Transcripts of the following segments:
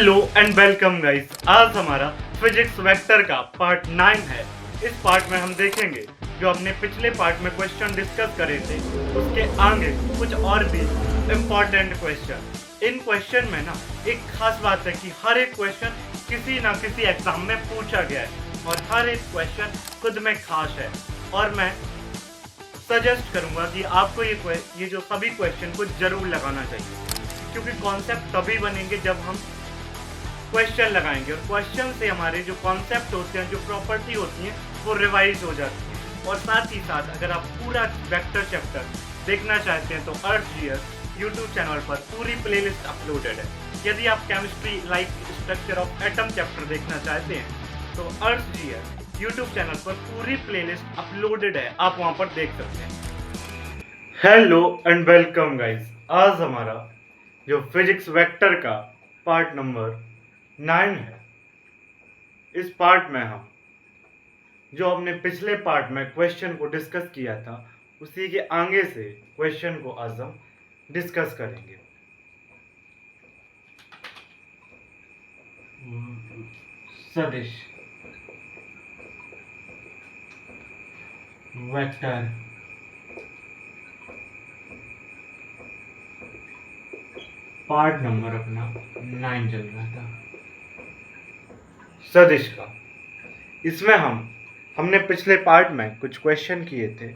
Hello and welcome guys. आज हमारा physics vector का पार्ट 9 है। इस पार्ट में हम देखेंगे जो अपने पिछले पार्ट में क्वेश्चन डिस्कस करे थे उसके आगे कुछ और भी इम्पोर्टेंट क्वेश्चन। इन क्वेश्चन में ना एक खास बात है कि हर एक क्वेश्चन किसी ना किसी एग्जाम में पूछा गया है और हर एक क्वेश्चन खुद में खास है। और मैं सजेस्ट करूंगा कि आपको ये जो सभी क्वेश्चन को जरूर लगाना चाहिए, क्योंकि कॉन्सेप्ट तभी बनेंगे जब हम क्वेश्चन लगाएंगे और क्वेश्चन से हमारे जो कॉन्सेप्ट होते हैं, जो प्रॉपर्टी होती हैं, वो रिवाइज हो जाती है। और साथ ही साथ अगर आप पूरा वेक्टर चैप्टर देखना चाहते हैं तो अर्थ जीएस यूट्यूब चैनल पर पूरी प्लेलिस्ट अपलोडेड है। यदि आप chemistry like structure of atom chapter देखना चाहते हैं तो अर्थ जीएस यूट्यूब चैनल पर पूरी प्लेलिस्ट अपलोडेड है, आप वहां पर देख सकते हैं। Hello and welcome guys. आज हमारा जो फिजिक्स वेक्टर का पार्ट नंबर 9 है। इस पार्ट में हम जो हमने पिछले पार्ट में क्वेश्चन को डिस्कस किया था उसी के आगे से क्वेश्चन को आज हम डिस्कस करेंगे। सदिश वेक्टर पार्ट नंबर अपना 9 चल रहा था सदिश का। इसमें हमने पिछले पार्ट में कुछ क्वेश्चन किए थे,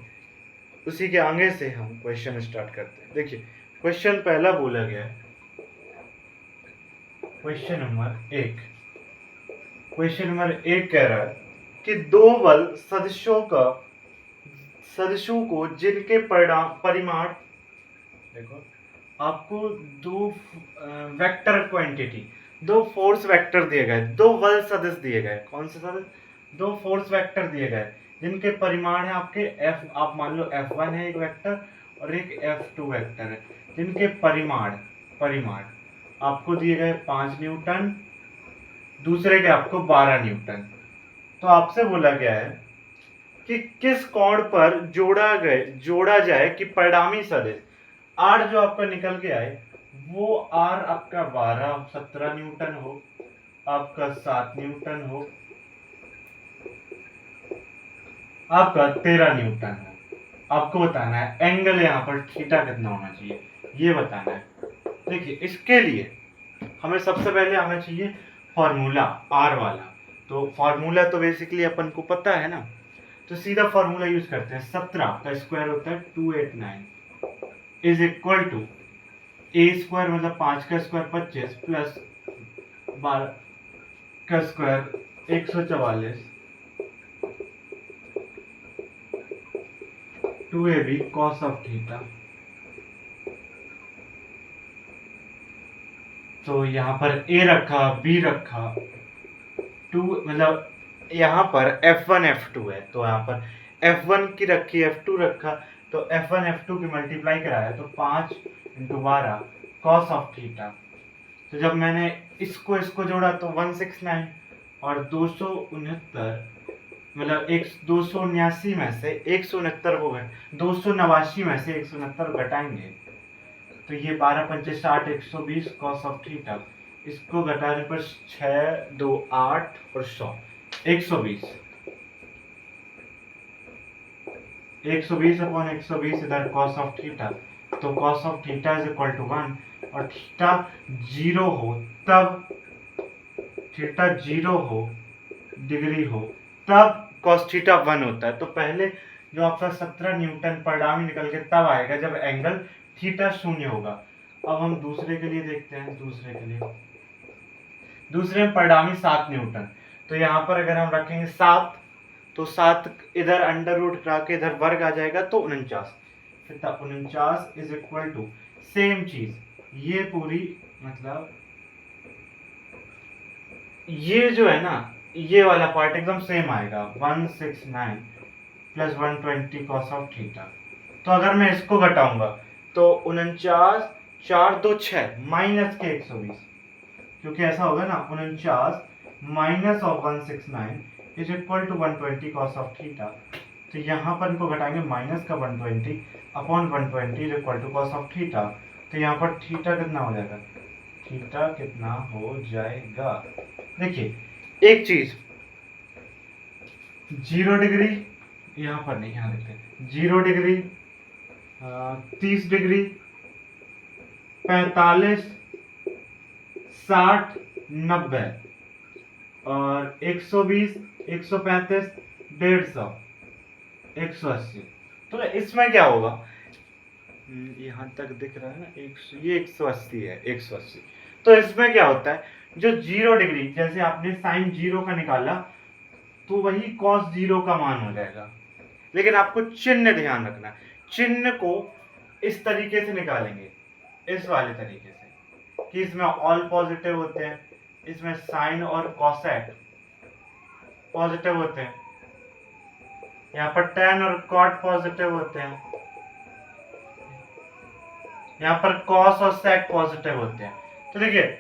उसी के आगे से हम क्वेश्चन स्टार्ट करते हैं। देखिए क्वेश्चन पहला बोला गया है, क्वेश्चन नंबर 1 कह रहा है कि दो बल सदिशों को जिनके परिमाण, देखो आपको दो वेक्टर क्वांटिटी, दो फोर्स वेक्टर दिए गए, दो बल सदिश दिए गए। कौन से सदिश? दो फोर्स वेक्टर दिए गए जिनके परिमाण है आपके एफ, आप मान लो F1 है एक वेक्टर और एक F2 वेक्टर है, जिनके परिमाण आपको दिए गए 5 न्यूटन, दूसरे के आपको 12 न्यूटन। तो आपसे बोला गया है कि किस कोण पर जोड़ा जाए कि परिणामी सदिश R जो आपका निकल के आए वो R आपका 17 न्यूटन हो, आपका 7 न्यूटन हो, आपका 13 न्यूटन हो। आपको बताना है एंगल यहाँ पर थीटा कितना होना चाहिए, ये बताना है। देखिए इसके लिए हमें सबसे पहले आना चाहिए फॉर्मूला R वाला। तो फॉर्मूला तो बेसिकली अपन को पता है ना, तो सीधा फॉर्मूला यूज करते हैं। 17 का स्क्वायर होता है 289 is equal to A square मतलब 5 का स्क्वायर 25 प्लस 12 का square 144 2ab cos of theta. तो यहाँ पर a रखा, b रखा, 2 मतलब यहाँ पर F1 F2 है, तो यहाँ पर F1 की रखी, F2 रखा, तो F1 F2 की मल्टीप्लाई कराया तो 5 × 12 cos ऑफ थीटा। तो जब मैंने इसको जोड़ा तो 169 और 269 मतलब 279 में से 169 को 289 में से 169 घटाएंगे तो ये 12 पंचे 60 120 cos ऑफ थीटा। इसको घटाने पर 6 2 8 और 100 120 अपॉन 120 इधर cos ऑफ थीटा। तो cos of theta is equal to 1 और थीटा 0 हो तब, थीटा 0 हो डिग्री हो तब cos थीटा 1 होता है। तो पहले जो आपका 17 न्यूटन परिणामी निकल के तब आएगा जब एंगल थीटा 0 होगा। अब हम दूसरे के लिए देखते हैं। दूसरे में परिणामी 7 न्यूटन। तो यहाँ पर अगर हम रखेंगे 7 तो 7 इधर अंडर रूट करा के इधर वर्ग आ जाएगा तो 49। 49 इज इक्वल टू सेम चीज, ये पूरी मतलब ये जो है ना ये वाला पार्ट एकदम सेम आएगा 169 प्लस 120 cos ऑफ थीटा। तो अगर मैं इसको घटाऊंगा तो 49 4 2 6 माइनस के 120, क्योंकि ऐसा होगा ना 49 minus of 169 is equal to 120 cos of theta. तो यहाँ पर इनको घटाएंगे माइनस का 120 upon 120 is equal to cos of theta. तो यहाँ पर थीटा कितना हो जाएगा, थीटा कितना हो जाएगा। देखिए एक चीज, 0 डिग्री, यहाँ पर नहीं, यहाँ देखते हैं 0 डिग्री, 30 डिग्री, 45, 60, 90 और 120, 135, 150, 180। तो इसमें क्या होगा, यहाँ तक दिख रहा है ना, ये 180 है, 180। तो इसमें क्या होता है, जो 0 डिग्री, जैसे आपने साइन 0 का निकाला तो वही कॉस 0 का मान हो जाएगा। लेकिन आपको चिन्ह ध्यान रखना है, चिन्ह को इस तरीके से निकालेंगे, इस वाले तरीके से कि इसमें ऑल पॉजिटिव होते हैं, इसमें साइन और कॉसेक पॉजिटिव होते हैं, यहाँ पर tan और cot पॉजिटिव होते हैं, यहाँ पर cos और sec पॉजिटिव होते हैं। तो देखिए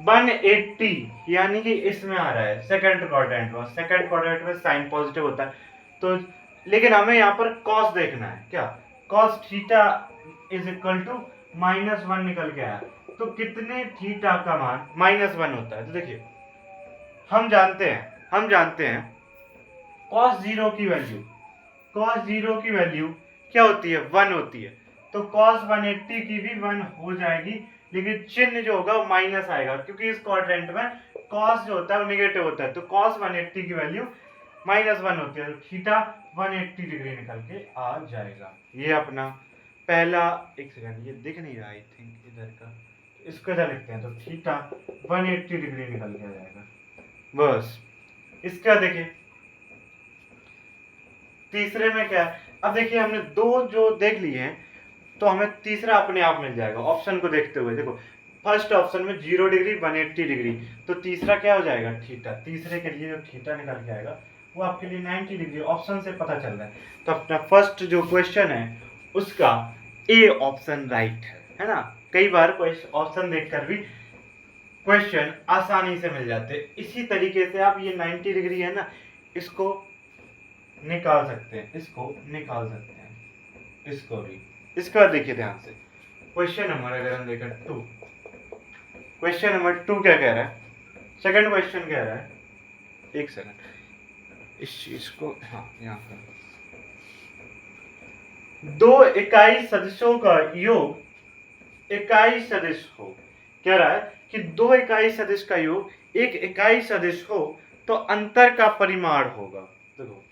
180 यानी कि इसमें आ रहा है सेकंड क्वाड्रेंट में साइन पॉजिटिव होता है। तो लेकिन हमें यहाँ पर cos देखना है, क्या cos theta is equal to -1 निकल के आया, तो कितने थीटा का मान -1 होता है। तो देखिए हम जानते हैं cos 0 की वैल्यू क्या होती है, 1 होती है। तो cos 180 की भी 1 हो जाएगी, लेकिन चिन्ह जो होगा वो माइनस आएगा, क्योंकि इस क्वाड्रेंट में cos जो होता है वो नेगेटिव होता है। तो cos 180 की वैल्यू -1 होती है, तो थीटा 180 डिग्री निकल के आ जाएगा। ये अपना पहला, एक सेकंड ये दिख नहीं रहा, आई थिंक इधर का, इसको इधर लिखते हैं, तो थीटा 180 डिग्री निकल के आ जाएगा बस। इसका देखिए तीसरे में क्या है, अब देखिए हमने दो जो देख लिए हैं, तो हमें तीसरा अपने आप मिल जाएगा। ऑप्शन को देखते हुए देखो, फर्स्ट ऑप्शन में 0 डिग्री 180 डिग्री, तो तीसरा क्या हो जाएगा, थीटा। तीसरे के लिए जो थीटा निकल के आएगा वो आपके लिए 90 डिग्री, ऑप्शन से पता चल रहा है। तो अपना फर्स्ट जो क्वेश्चन है उसका ए ऑप्शन राइट है ना। कई बार ऑप्शन देखकर भी क्वेश्चन आसानी से मिल जाते हैं। इसी तरीके से आप ये 90 डिग्री है ना, इसको निकाल सकते हैं, इसको भी। इसका देखिए ध्यान से, क्वेश्चन नंबर अगर हम देखें 2, क्वेश्चन नंबर 2 क्या कह रहा है, सेकंड क्वेश्चन कह रहा है, एक सेकंड इस चीज को, हाँ यहाँ पर, दो इकाई सदिशों का योग इकाई सदिश हो। कह रहा है कि दो इकाई सदिश का योग एक इकाई सदिश हो तो अंतर का परिमाण होगा। देखो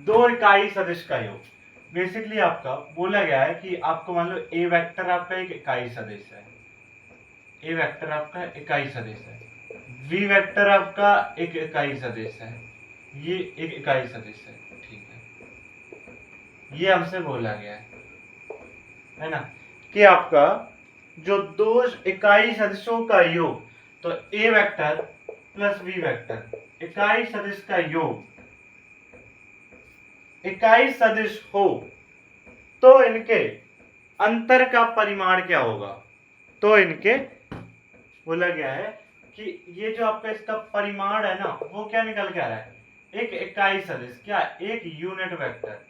दो इकाई सदिश का योग, बेसिकली आपका बोला गया है कि आपको मान लो ए वेक्टर आपका एक इकाई सदिश है, ए वेक्टर आपका इकाई सदिश है, वी वेक्टर आपका एक इकाई सदिश है, ये एक इकाई सदिश है, ठीक है। ये हमसे बोला गया है ना, कि आपका जो दो इकाई सदिशों का योग, तो A vector plus V vector, इकाई सदिश का योग इकाई सदिश हो तो इनके अंतर का परिमाण क्या होगा। तो इनके बोला गया है कि ये जो आपका इसका परिमाण है ना, वो क्या निकल के आ रहा है, एक इकाई सदिश, क्या एक यूनिट वेक्टर,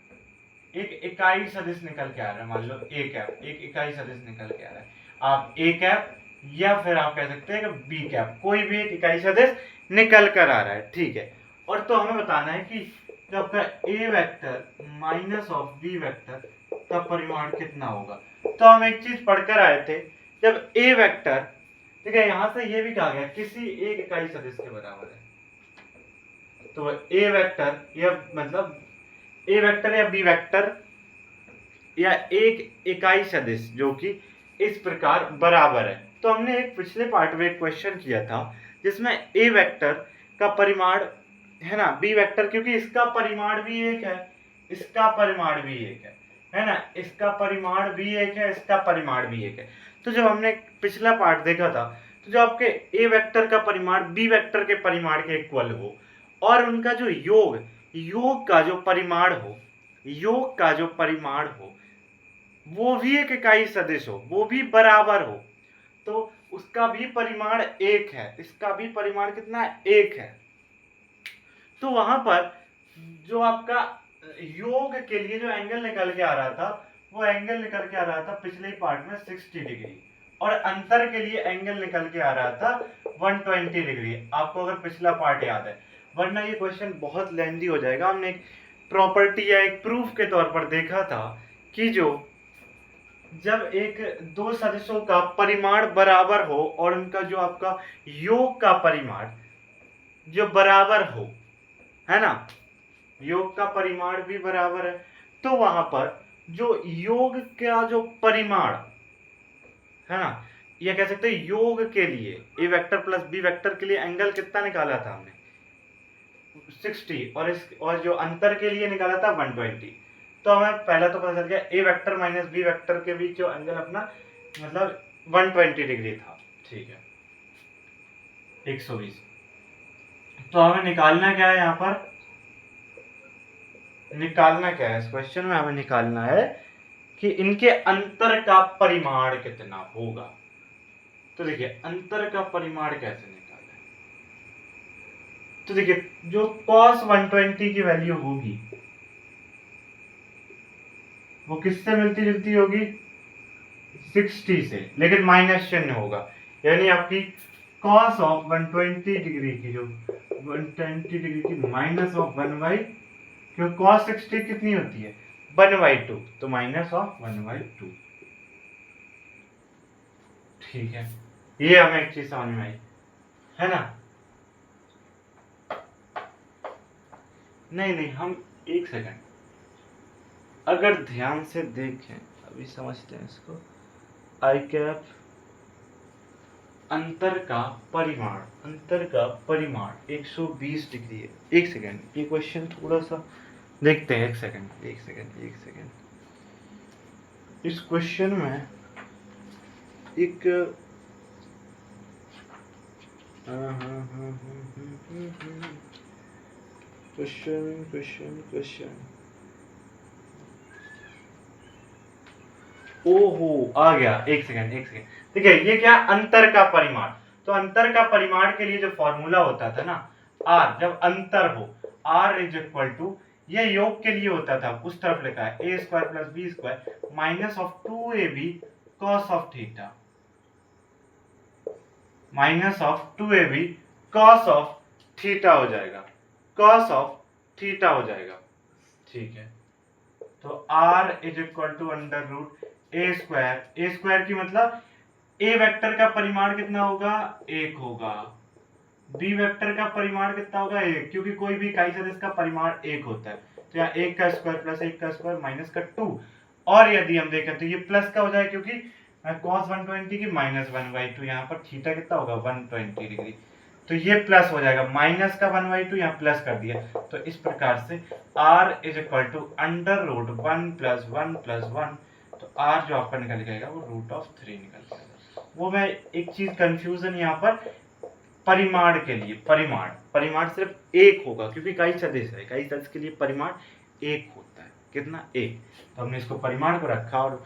एक इकाई सदिश निकल के आ रहा है। मान लो ए कैप एक इकाई सदिश निकल के आ रहा है, आप ए कैप या फिर आप कह सकते हैं कि बी कैप, कोई भी एक इकाई सदिश निकल कर आ रहा है, ठीक है। और तो हमें बताना है कि जब आपका A vector minus of B vector का परिमाण कितना होगा। तो हम एक चीज पढ़कर आए थे, जब ए वेक्टर, ठीक है, यहां से ये भी कहा गया किसी एक इकाई सदिश के बराबर है, तो ए वेक्टर या मतलब ए वेक्टर या बी वेक्टर या एक इकाई सदिश जो कि इस प्रकार बराबर है। तो हमने एक पिछले पार्ट में एक क्वेश्चन किया था जिसमें ए वेक्टर का परिमाण है ना, बी वेक्टर, क्योंकि इसका परिमाण भी एक है, इसका परिमाण भी एक है ना, इसका परिमाण भी एक है, इसका परिमाण भी एक है। तो जब हमने पिछला पार्ट देखा था, तो जो आपके ए वेक्टर का परिमाण बी वेक्टर के परिमाण के इक्वल हो और उनका जो योग का जो परिमाण हो वो भी एक इकाई सदिश हो, वो भी बराबर हो, तो उसका भी परिमाण एक है, इसका भी परिमाण कितना है, एक है। तो वहां पर जो आपका योग के लिए जो एंगल निकल के आ रहा था वो एंगल निकल के आ रहा था पिछले ही पार्ट में 60 डिग्री, और अंतर के लिए एंगल निकल के आ रहा था 120 डिग्री। आपको अगर पिछला पार्ट याद है, वरना ये क्वेश्चन बहुत लेंथी हो जाएगा। हमने एक प्रॉपर्टी या एक प्रूफ के तौर पर देखा था कि जब एक दो सदिशों का परिमाण बराबर हो और उनका जो आपका योग का परिमाण जो बराबर हो, है ना, योग का परिमाण भी बराबर है, तो वहां पर जो योग का जो परिमाण है ना, ये कह सकते हैं योग के लिए ए वेक्टर प्लस बी वेक्टर के लिए एंगल कितना निकाला था हमने 60, और जो अंतर के लिए निकाला था 120। तो हमें पहला तो पता चल गया ए वेक्टर माइनस बी वेक्टर के बीच जो एंगल अपना मतलब 120 डिग्री था। ठीक है, 120। तो हमें निकालना क्या है, यहाँ पर निकालना क्या है, इस क्वेश्चन में हमें निकालना है कि इनके अंतर का परिमाण कितना होगा। तो देखिए अंतर का परिमाण कैसे निकालें। तो देखिए जो cos 120 की वैल्यू होगी वो किससे मिलती जुलती होगी, 60 से, लेकिन माइनस चिन्ह होगा, यानी आपकी cos ऑफ 120 डिग्री की जो 120 डिग्री की माइनस ऑफ 1/, क्योंकि cos 60 कितनी होती है 1/2, तो माइनस ऑफ 1/2। ठीक है, ये हमें एक चीज समझ में आई, है ना। नहीं हम एक सेकंड अगर ध्यान से देखें, अभी समझते हैं इसको। आई कैप अंतर का परिमाण 120 डिग्री है। एक सेकंड, ये क्वेश्चन थोड़ा सा देखते हैं। एक सेकंड। इस क्वेश्चन में एक क्वेश्चन ओहो आ गया। एक सेकंड देखिए ये क्या अंतर का परिमाण। तो अंतर का परिमाण के लिए जो फॉर्मूला होता था ना r, जब अंतर हो r इज इक्वल टू, ये योग के लिए होता था, उस तरफ लिखा है a square plus B square minus of 2ab cos of theta, minus of 2ab cos of theta हो जाएगा, cos ऑफ थीटा हो जाएगा। ठीक है, तो r is equal to under root A square की मतलब ए वेक्टर का परिमाण कितना होगा 1 होगा, बी वेक्टर का परिमाण कितना होगा 1, क्योंकि कोई भी इकाई सदिश का परिमाण 1 होता है। तो यहाँ 1 का स्क्वायर प्लस 1 का स्क्वायर माइनस का 2, और यदि हम देखें तो ये प्लस का हो जाए क्योंकि cos 120 की माइनस 1/2, यहाँ पर थीटा कितना होगा 120 डिग्री, तो ये प्लस हो जाएगा, माइनस का 1/2 यहाँ प्लस कर दिया। तो इस प्रकार से r is equal to under root 1 + 1 + 1, तो r जो आपका निकल जाएगा वो √3 निकल जाएगा। वो मैं एक चीज कंफ्यूजन यहाँ पर परिमाण के लिए, परिमाण सिर्फ 1 होगा क्योंकि इकाई सदिश है, इकाई सदिश के लिए परिमाण 1 होता है, कितना 1। तो हमने इसको परिमाण को रखा। और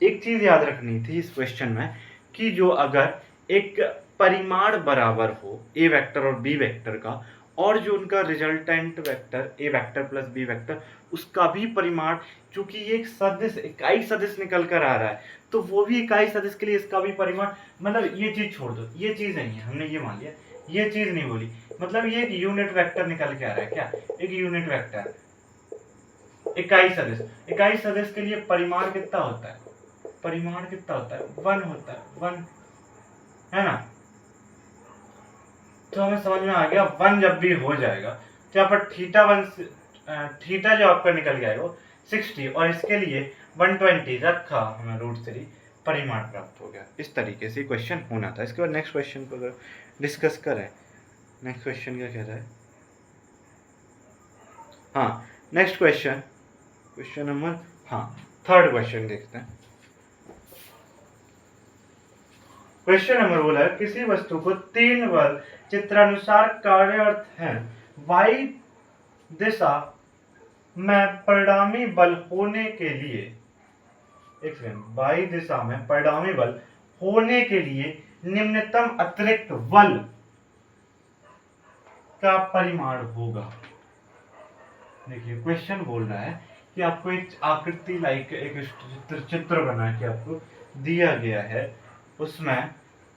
एक चीज याद रखनी थी इस क्वेश्चन में कि जो अगर एक परिमाण बराबर हो ए वेक्टर और बी वेक्टर का, और जो उनका resultant vector A vector plus B vector उसका भी परिमाण, क्योंकि ये एक सदिश इकाई सदिश निकल कर आ रहा है, तो वो भी इकाई सदिश के लिए इसका भी परिमाण, मतलब ये चीज छोड़ दो, ये चीज नहीं है, हमने ये मान लिया, ये चीज नहीं बोली, मतलब ये एक यूनिट वेक्टर निकल के आ रहा है। क्या एक यूनिट वेक्टर इकाई सदिश के लिए परिमाण कितना होता है, 1 होता है, 1, है ना। तो हमें समझ में आ गया 1 जब भी हो जाएगा तो यहाँ पर थीटा जो आपका निकल गया है वो 60, और इसके लिए 120 रखा हमें √3, परिमाण प्राप्त हो गया। इस तरीके से क्वेश्चन होना था। इसके बाद नेक्स्ट क्वेश्चन को अगर डिस्कस करें, नेक्स्ट क्वेश्चन क्या कहता है, हाँ next question number, third question देखते हैं। क्वेश्चन नंबर बोला है किसी वस्तु को 3 बल चित्रानुसार कार्यरत है, y दिशा में परिणामी बल होने के लिए, y दिशा में परिणामी बल होने के लिए निम्नतम अतिरिक्त बल का परिमाण होगा। देखिए क्वेश्चन बोल रहा है कि आपको एक आकृति लाइक एक चित्र बना के आपको दिया गया है, उसमें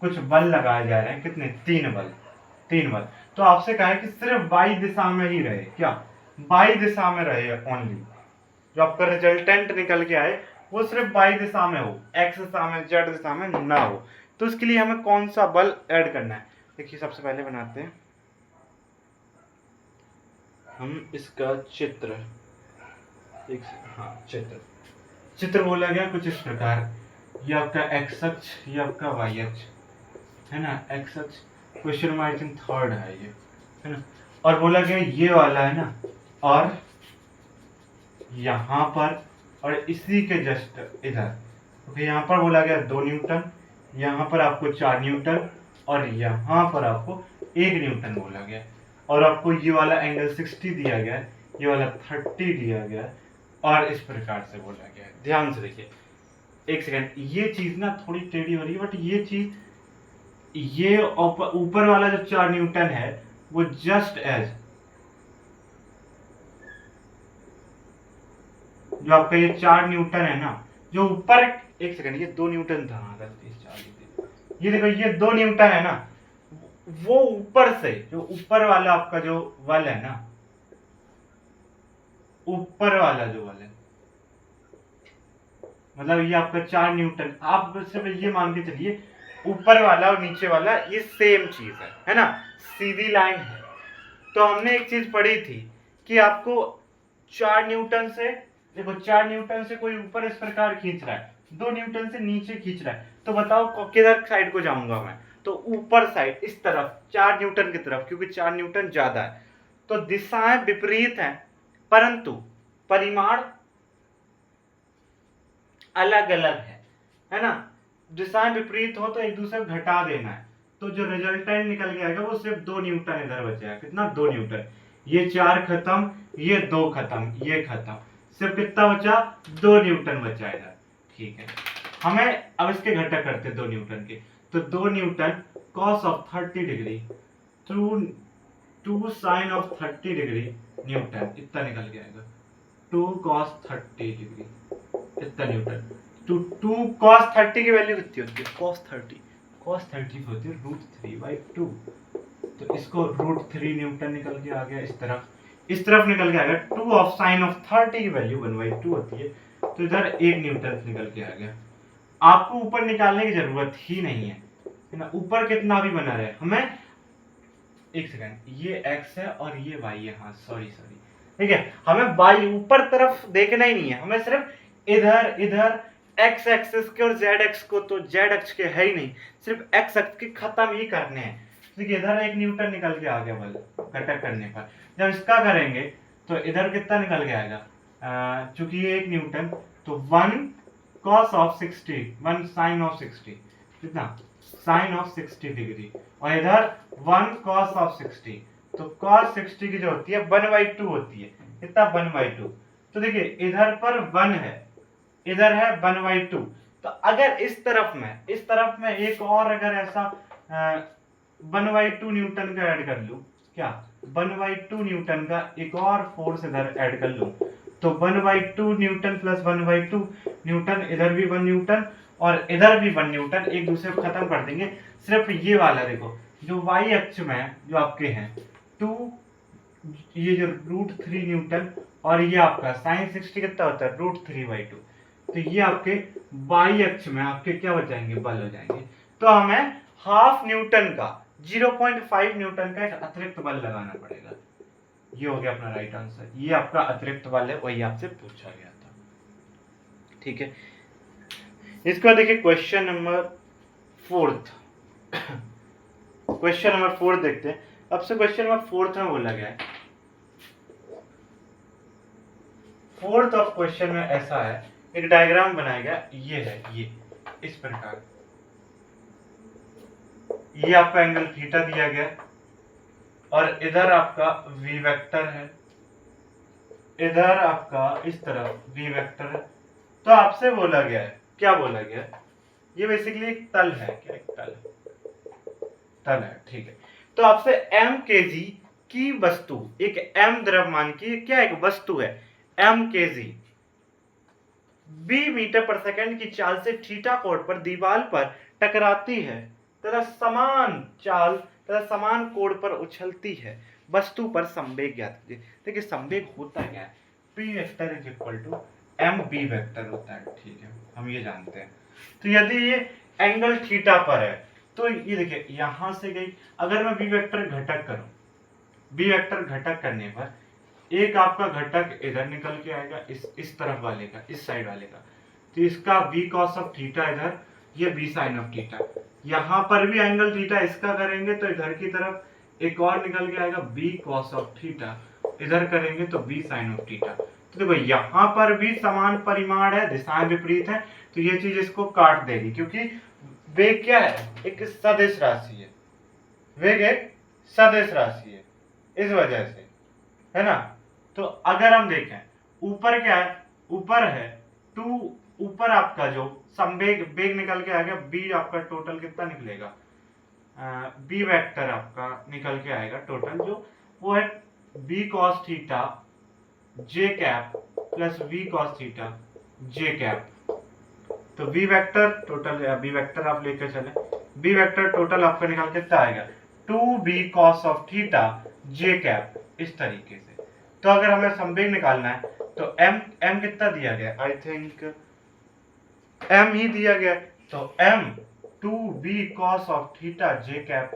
कुछ बल लगाए जा रहे हैं, कितने, 3 बल। तो आपसे कहा है कि सिर्फ वाई दिशा में ही रहे, क्या वाई दिशा में रहे ओनली, जो आपका रिजल्टेंट निकल के आए वो सिर्फ वाई दिशा में हो, एक्स दिशा में, जेड दिशा में ना हो। तो उसके लिए हमें कौन सा बल ऐड करना है, देखिए सबसे पहले बनाते हैं हम इसका चित्र। एक हाँ चित्र बोला गया कुछ इस प्रकार, ये आपका एक्स अक्ष, ये आपका वाई अक्ष है ना, एक्स अक्ष क्वेश्चन में आई थिंक 3rd है ये, है ना, और बोला गया ये वाला है ना, और यहाँ पर और इसी के जस्ट इधर, ओके, यहाँ पर बोला गया 2 न्यूटन, यहाँ पर आपको 4 न्यूटन और यहाँ पर आपको 1 न्यूटन बोला गया, और आपको ये वाला एंगल 60 दिया गया है, ये वाला 30 दिया गया है, और इस प्रकार से बोला गया है। ध्यान से देखिए, एक सेकंड, ये चीज ना थोड़ी टेढ़ी हो रही है, बट ये चीज, ये ऊपर वाला जो 4 न्यूटन है वो जस्ट एज जो आपका ये 4 न्यूटन है ना, जो ऊपर, एक सेकंड, ये 2 न्यूटन था, हाँ गलती से, ये देखो ये 2 न्यूटन है ना, वो ऊपर से जो ऊपर वाला आपका जो बल है ना, ऊपर वाला जो बल है, मतलब ये आपका 4 न्यूटन, आप सिर्फ ये मान के चलिए ऊपर वाला और नीचे वाला ये सेम चीज है ना, सीधी लाइन है। तो हमने एक चीज पढ़ी थी कि आपको 4 न्यूटन से, देखो 4 न्यूटन से कोई ऊपर इस प्रकार खींच रहा है, 2 न्यूटन से नीचे खींच रहा है, तो बताओ किधर साइड को जाऊंगा मैं, तो ऊपर साइड, इस तरफ 4 न्यूटन की तरफ, क्योंकि 4 न्यूटन ज्यादा है। तो दिशाएं विपरीत हैं परंतु परिमाण अलग अलग है ना, दिशाएं विपरीत हो तो एक दूसरे को घटा देना है, तो जो रिजल्टेंट निकल के आएगा वो सिर्फ 2 न्यूटन इधर बचेगा, कितना, 2 न्यूटन, ये 4 खत्म, ये 2 खत्म, ये खत्म, सिर्फ कितना बचा, 2 न्यूटन बचा इधर, ठीक है। हमें अब इसके घटक करते 2 न्यूटन के, तो 2 Newton cos of 30 degree to sine of 30 degree Newton, इतना निकल के आएगा, 2 cos 30 डिग्री, इतना न्यूटन, तो 2 cos 30 की वैल्यू कितनी होती है, cos 30 होती है √3/2, तो इसको √3 न्यूटन निकल के आ गया, इस तरफ निकल के आ गया, 2 ऑफ साइन ऑफ 30 की वैल्यू 1/2 होती है, तो इधर 1 न्यूटन निकल के आ गया। आपको ऊपर निकालने की जरूरत ही नहीं है ना, ऊपर कितना भी बना रहे, हमें, एक सेकंड, ये x है और ये y है, हाँ सॉरी, ठीक है, हमें y ऊपर तरफ देखना ही नहीं है, हमें सिर्फ इधर x एक्सिस के और z एक्स को, तो z अक्ष के है ही नहीं, सिर्फ x अक्ष के खत्म ही करने हैं। देखिए इधर 1 न्यूटन निकल के आ गया बल घटक करने पर, जब इसका करेंगे तो इधर कितना निकल के आएगा, चूंकि ये 1 न्यूटन, तो 1 cos ऑफ 60, 1 sin ऑफ 60, कितना, sin ऑफ 60 डिग्री, और इधर 1 cos ऑफ 60, तो cos 60 की जो होती है 1/2 होती है, कितना, 1/2, तो देखिए इधर पर 1 है, इधर है 1/2, तो अगर इस तरफ में एक और अगर ऐसा 1/2 न्यूटन का ऐड कर लूं, क्या 1/2 न्यूटन का एक और फोर्स इधर ऐड कर लूं, तो 1/2 न्यूटन प्लस 1/2 न्यूटन, इधर भी 1 न्यूटन और इधर भी 1 न्यूटन, एक दूसरे को खत्म कर देंगे। सिर्फ ये वाला देखो, जो y अक्ष में जो आपके हैं 2, ये जो √3 न्यूटन, और ये आपका sin 60 कितना होता है, √3/2, तो ये आपके y अक्ष में आपके क्या हो जाएंगे, बल हो जाएंगे। तो हमें ½ न्यूटन का, 0.5 न्यूटन का एक अतिरिक्त बल लगाना पड़ेगा। ये हो गया अपना राइट आंसर, ये आपका अतिरिक्त बल है, वही आपसे पूछा गया था, ठीक है। इसका देखिए question number 4th, question number 4 देखते हैं। अब से क्वेश्चन नंबर 4th में बोला गया है, 4th ऑफ क्वेश्चन में ऐसा है, एक डायग्राम बनाया गया, ये है, ये इस प्रकार, ये आपका एंगल थीटा दिया गया और इधर आपका v वेक्टर है, इधर आपका इस तरफ v वेक्टर है। तो आपसे बोला गया है, क्या बोला गया, ये बेसिकली एक तल है, क्या एक तल है, ठीक है। तो आपसे m kg की वस्तु, एक m द्रव्यमान की क्या एक वस्तु है, m kg, b मीटर पर सेकंड की चाल से थीटा कोण पर दीवार पर टकराती है तथा समान चाल तथा समान कोण पर उछलती है, वस्तु पर संवेग ज्ञात कीजिए। देखिए संवेग होता क्या है, p vector is equal to M B vector होता है, ठीक है, हम ये जानते हैं। तो यदि ये एंगल थीटा पर है तो ये देखिए यहां से गई, अगर मैं बी वेक्टर घटक करूं, बी वेक्टर घटक करने पर एक आपका घटक इधर निकल के आएगा, इस तरफ वाले का, इस साइड वाले का, तो इसका बी कॉस ऑफ थीटा इधर, ये बी साइन ऑफ थीटा। यहां पर भी एंगल थीटा इसका करेंगे तो इधर की तरफ एक और निकल के आएगा बी कॉस ऑफ थीटा, इधर करेंगे तो बी साइन ऑफ थीटा। तो देखो यहां पर भी समान परिमाण है, दिशाएं विपरीत है, तो ये चीज इसको काट देगी, क्योंकि वेग क्या है, एक सदिश राशि है, वेग एक सदिश राशि है, इस वजह से, है ना। तो अगर हम देखें ऊपर क्या है, ऊपर है 2, ऊपर आपका जो संवेग वेग निकल के आ गया, बी आपका टोटल कितना निकलेगा, बी वेक्टर आपका निकल के आएगा टोटल, जो वो है B cos theta J cap plus V cos theta J cap. तो B vector total, B vector आप लेकर चले, बी वेक्टर टोटल आपका निकल के कितना आएगा, 2b cos of theta J cap, इस तरीके से। तो अगर हमें संवेग निकालना है तो m कितना दिया गया, आई थिंक m ही दिया गया, तो m 2b cos of theta J cap,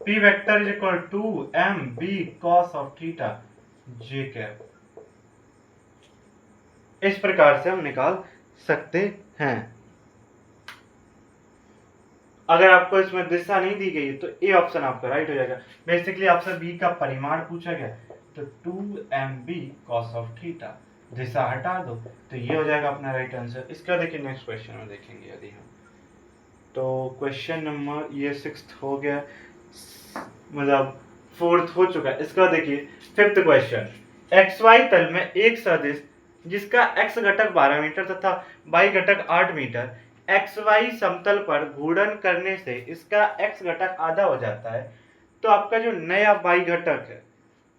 p vector is equal to mb cos of theta J cap. इस प्रकार से हम निकाल सकते हैं। अगर आपको इसमें दिशा नहीं दी गई तो ए ऑप्शन आपका राइट हो जाएगा। बेसिकली आपसे बी का परिमाण पूछा गया, तो 2mb cos ऑफ थीटा, दिशा हटा दो तो ये हो जाएगा अपना राइट आंसर। इसका देखिए नेक्स्ट क्वेश्चन में देखेंगे यदि हम, तो क्वेश्चन नंबर ये 6th हो गया, मतलब 4th हो चुका है। इसका देखिए 5th क्वेश्चन, xy तल में एक सदिश जिसका x घटक 12 मीटर तथा y घटक 8 मीटर xy समतल पर घूर्णन करने से इसका x घटक आधा हो जाता है, तो आपका जो नया y घटक है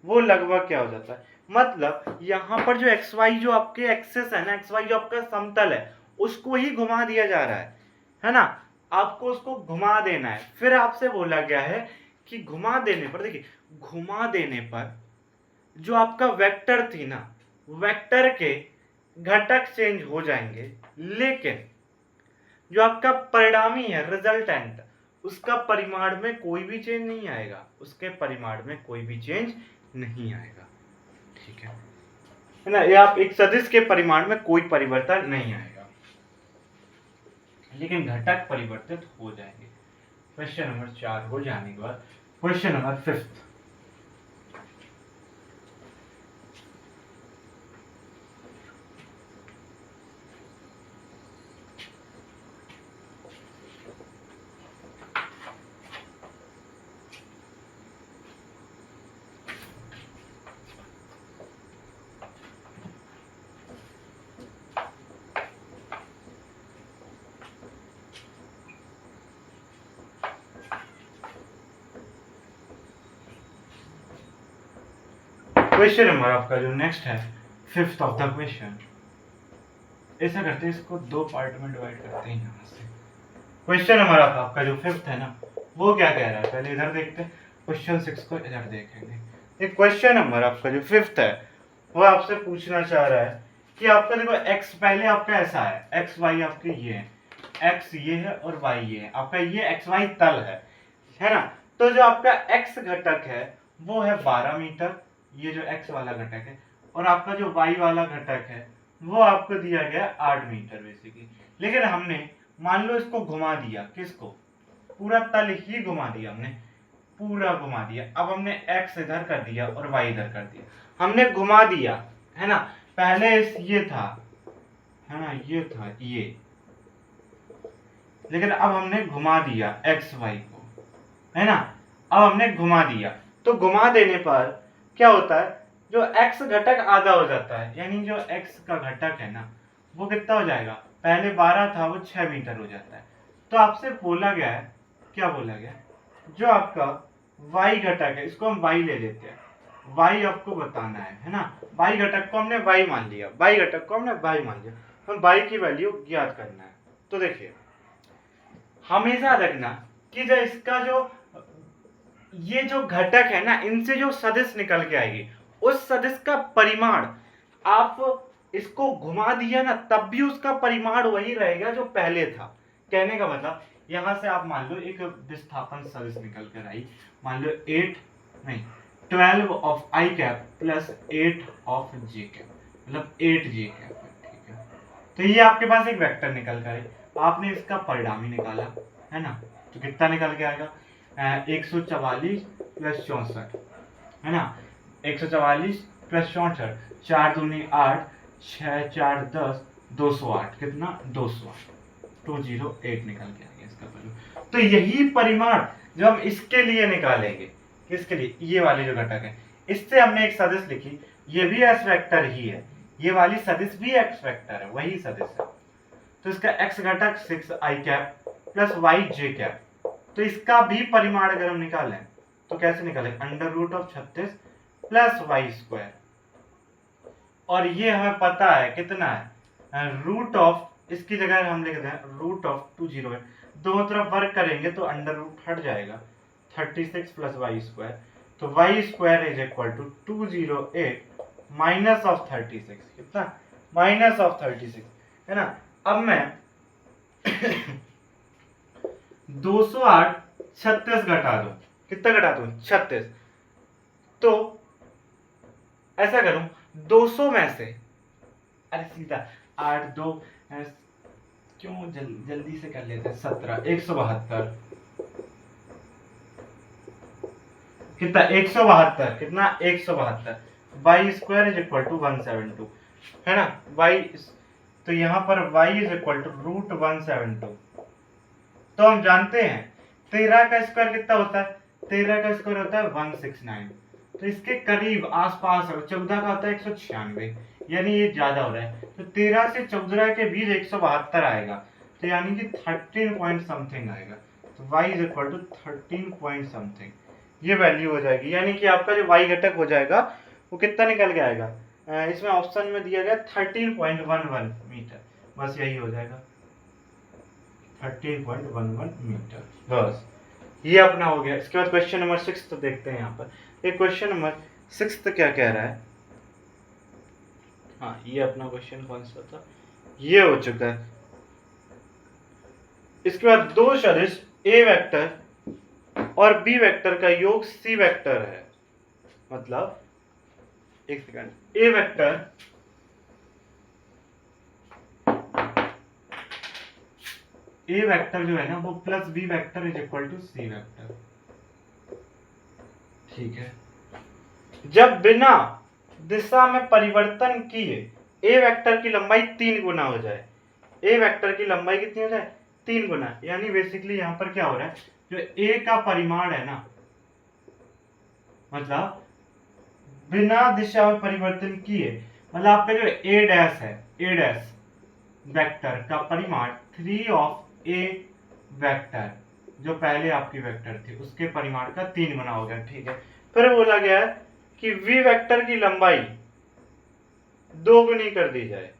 वो लगभग क्या हो जाता है, मतलब यहाँ पर जो xy जो आपके एक्सेस है ना, xy जो आपका समतल है उसको ही घुमा दिया जा रहा है ना, आपको उसको घुमा देना है। फिर आपसे बोला गया है कि घुमा देने पर, देखिए घुमा देने पर जो आपका वेक्टर थी ना, वेक्टर के घटक चेंज हो जाएंगे, लेकिन जो आपका परिणामी है रिजल्टेंट, उसका परिमाण में कोई भी चेंज नहीं आएगा, उसके परिमाण में कोई भी चेंज नहीं आएगा, ठीक है ना। ये आप एक सदिश के परिमाण में कोई परिवर्तन नहीं आएगा, लेकिन घटक परिवर्तित हो जाएंगे। क्वेश्चन नंबर 4 हो जाने के बाद question number 5th, question number आपका जो नेक्स्ट है 5th ऑफ द क्वेश्चन, ऐसा करते हैं इसको 2 पार्ट में डिवाइड करते हैं यहाँ से। क्वेश्चन नंबर आपका जो 5th है ना, वो क्या कह रहा है, पहले इधर देखते हैं, क्वेश्चन 6 को इधर देखेंगे। ये क्वेश्चन नंबर आपका जो 5th है वो आपसे पूछना चाह रहा है कि आपका देखो x पहले आपका ऐसा है, x y आपके ये है, x ये है और y ये है, आपका ये x y तल है ना। तो जो आपका x घटक है वो है 12 मीटर, ये जो x वाला घटक है, और आपका जो y वाला घटक है वो आपको दिया गया 8 मीटर बेसिकली। लेकिन हमने मान लो इसको घुमा दिया, किसको, पूरा तल ही घुमा दिया, हमने पूरा घुमा दिया। अब हमने x इधर कर दिया और y इधर कर दिया, हमने घुमा दिया, है ना। पहले ये था, है ना, ये था ये, लेकिन अब हमने घुमा दिया x y को, है ना, अब हमने घुमा दिया। तो घुमा देने पर क्या होता है, जो x घटक आधा हो जाता है, यानी जो x का घटक है ना वो कितना हो जाएगा, पहले 12 था वो 6 मीटर हो जाता है। तो आपसे बोला गया है, क्या बोला गया, जो आपका y घटक है इसको हम y ले लेते हैं, y आपको बताना है ना। y घटक को हमने y मान लिया, y घटक को हमने y मान लिया, हम y की वैल्यू ज्ञात करना है। तो देखिए हमेशा रखना कि जो इसका जो ये जो घटक है ना, इनसे जो सदिश निकल के आएगी, उस सदिश का परिमाण आप इसको घुमा दिया ना, तब भी उसका परिमाण वही रहेगा जो पहले था। कहने का मतलब यहां से आप मान लो एक विस्थापन सदिश निकल कर आई, मान लो 12 of i cap plus 8 of j cap, मतलब 8j कैप है, ठीक है। तो ये आपके पास एक वेक्टर निकल कर है, आपने इसका परिणामी निकाला है ना, तो कितना निकल के आएगा 144 प्लस 64 है ना, 144 प्लस 64, 4 दूनी 8, 6 4 10, 208, कितना 208, 208 निकल के आएगा इसका वैल्यू। तो यही परिमाण जो हम इसके लिए निकालेंगे, किसके लिए, ये वाले जो घटक है, इससे हमने एक सदिश लिखी, ये भी एक्स वेक्टर ही है, ये वाली सदिश भी एक्स वेक्टर है, वही सदिश है। तो इसका एक्स घटक 6i cap plus y j cap, तो इसका भी परिमाण अगर हम निकालें तो कैसे निकालें, under root of 36 plus Y square, और ये हमें पता है कितना है, रूट ऑफ, इसकी जगह हम लिखते हैं रूट ऑफ 208, दोनों तरफ वर्क करेंगे तो अंडर रूट हट जाएगा, 36 प्लस वाई स्क्वायर, तो Y square is equal to 208 minus of 36, कितना माइनस ऑफ 36 है ना। अब मैं 208 36 घटा दो, कितना घटा दो 36, तो ऐसा करूं 200 में से, अरे सीधा 8 2 क्यों जल्दी से कर लेते हैं, 17 172, कितना 172, कितना 172, Y square is equal to 172 है ना, वाई, तो यहां पर y is equal to root 172। तो हम जानते हैं 13 का स्क्वायर कितना होता है, 13 का स्क्वायर होता है 169, तो इसके करीब आसपास है, 14 का होता है 196, यानी ये ज्यादा हो रहा है, तो 13 से 14 के बीच 172 आएगा, तो यानी कि 13 पॉइंट समथिंग आएगा, तो y is equal to 13 point something, ये वैल्यू हो जाएगी, यानी कि आपका जो y घटक हो जाएगा वो कितना निकल के आएगा, इसमें ऑप्शन में दिया गया 13.11 मीटर, बस यही हो जाएगा 13.11 मीटर, बस ये अपना हो गया। इसके बाद क्वेश्चन नंबर 6 तो देखते हैं यहाँ पर, एक क्वेश्चन नंबर 6 तो क्या कह रहा है, हाँ ये अपना क्वेश्चन कौन सा था, ये हो चुका है। इसके बाद दो सदिश ए वेक्टर और बी वेक्टर का योग सी वेक्टर है, मतलब एक सेकंड, ए वेक्टर जो है ना वो plus B vector is equal to C vector, ठीक है। जब बिना दिशा में परिवर्तन किए ए वेक्टर की लंबाई 3 गुना हो जाए, ए वेक्टर की लंबाई कितनी हो जाए 3 गुना, यानी बेसिकली यहां पर क्या हो रहा है, जो ए का परिमाण है ना, मतलब बिना दिशा में परिवर्तन किए, मतलब आपका जो ए डैश है, ए डैश वेक्टर का परिमाण 3 ऑफ ए वेक्टर, जो पहले आपकी वेक्टर थी उसके परिमाण का 3 गुना हो गया, ठीक है। फिर बोला गया है कि वी वेक्टर की लंबाई 2 गुनी कर दी जाए।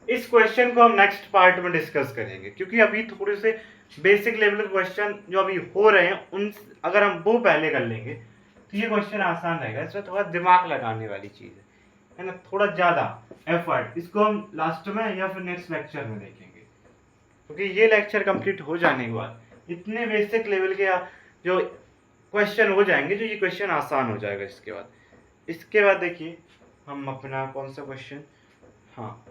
इस क्वेश्चन को हम नेक्स्ट पार्ट में डिस्कस करेंगे, क्योंकि अभी थोड़े से बेसिक लेवल क्वेश्चन जो अभी हो रहे हैं उन अगर हम वो पहले कर लेंगे तो ये क्वेश्चन आसान रहेगा, इसमें थोड़ा दिमाग लगाने वाली चीज है ना, थोड़ा ज्यादा एफर्ट, इसको हम लास्ट में या फिर नेक्स्ट लेक्चर में देखेंगे, क्योंकि ये लेक्चर कंप्लीट हो जाने के बाद इतने बेसिक लेवल के जो क्वेश्चन हो जाएंगे, जो ये क्वेश्चन आसान हो जाएगा। इसके बाद देखिए हम अपना कौन सा क्वेश्चन, हाँ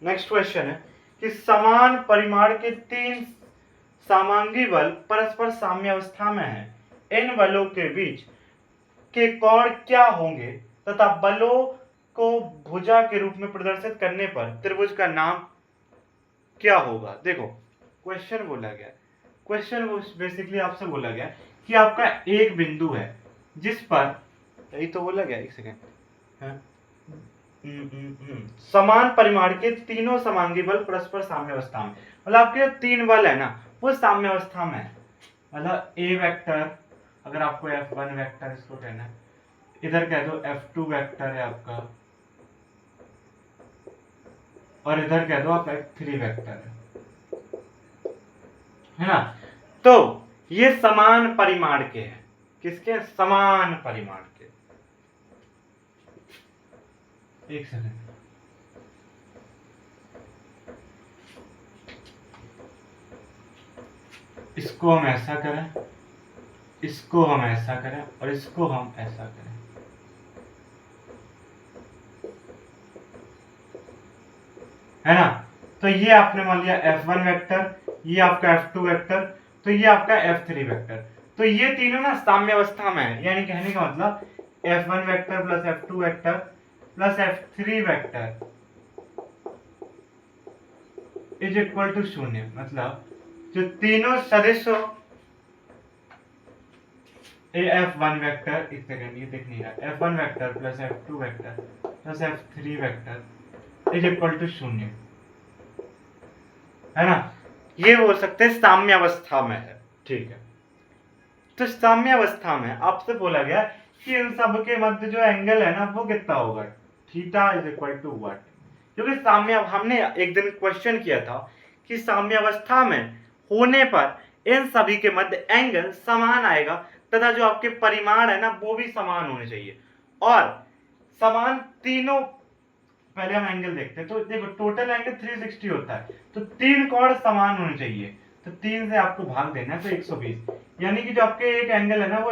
नेक्स्ट क्वेश्चन है कि समान परिमाण के 3 समांगी बल परस्पर साम्यावस्था में हैं, इन बलों के बीच के कोण क्या होंगे तथा बलों को भुजा के रूप में प्रदर्शित करने पर त्रिभुज का नाम क्या होगा। देखो क्वेश्चन बोला गया, क्वेश्चन बेसिकली आपसे बोला गया कि आपका एक बिंदु है जिस पर, यही तो बोला गया, एक सेकेंड, समान परिमाण के तीनों समांगी बल परस्पर साम्यावस्था में, मतलब आपके 3 बल है ना वो साम्यावस्था में है, मतलब ए वेक्टर अगर आपको F1 वेक्टर इसको कहना है, इधर कह दो F2 वेक्टर है आपका, और इधर कह दो आप F3 वेक्टर है ना। तो ये समान परिमाण के हैं, किसके? समान परिमाण के। एक सेकंड, इसको हम ऐसा करें, इसको हम ऐसा करें, और इसको हम ऐसा करें, है ना। तो ये आपने मान लिया F1 वेक्टर, ये आपका F2 वेक्टर, तो ये आपका F3 वेक्टर। तो ये तीनों ना साम्यावस्था में है, यानी कहने का मतलब F1 vector plus F2 vector plus F3 vector is equal to 0। मतलब जो तीनों सदिश हो, F1 वेक्टर, एक सेकंड ये दिख नहीं रहा, F1 vector plus F2 vector plus F3 vector is equal to 0, है ना। ये बोल सकते हैं साम्यावस्था में है, ठीक है। तो साम्यावस्था में आपसे बोला गया कि इन सब के मध्य जो एंगल है ना वो कितना होगा, theta is equal to what. क्योंकि साम्य, हमने एक दिन क्वेश्चन किया था कि साम्यावस्था में होने पर इन सभी के मध्य एंगल समान आएगा तथा जो आपके परिमाण है ना वो भी समान होने चाहिए, और समान तीनों। पहले हम एंगल देखते हैं, तो देखो टोटल एंगल 360 होता है, तो तीन कोण समान होने चाहिए, तो 3 से आपको भाग देना है, तो 120, यानी कि जो आपके एक एंगल है ना वो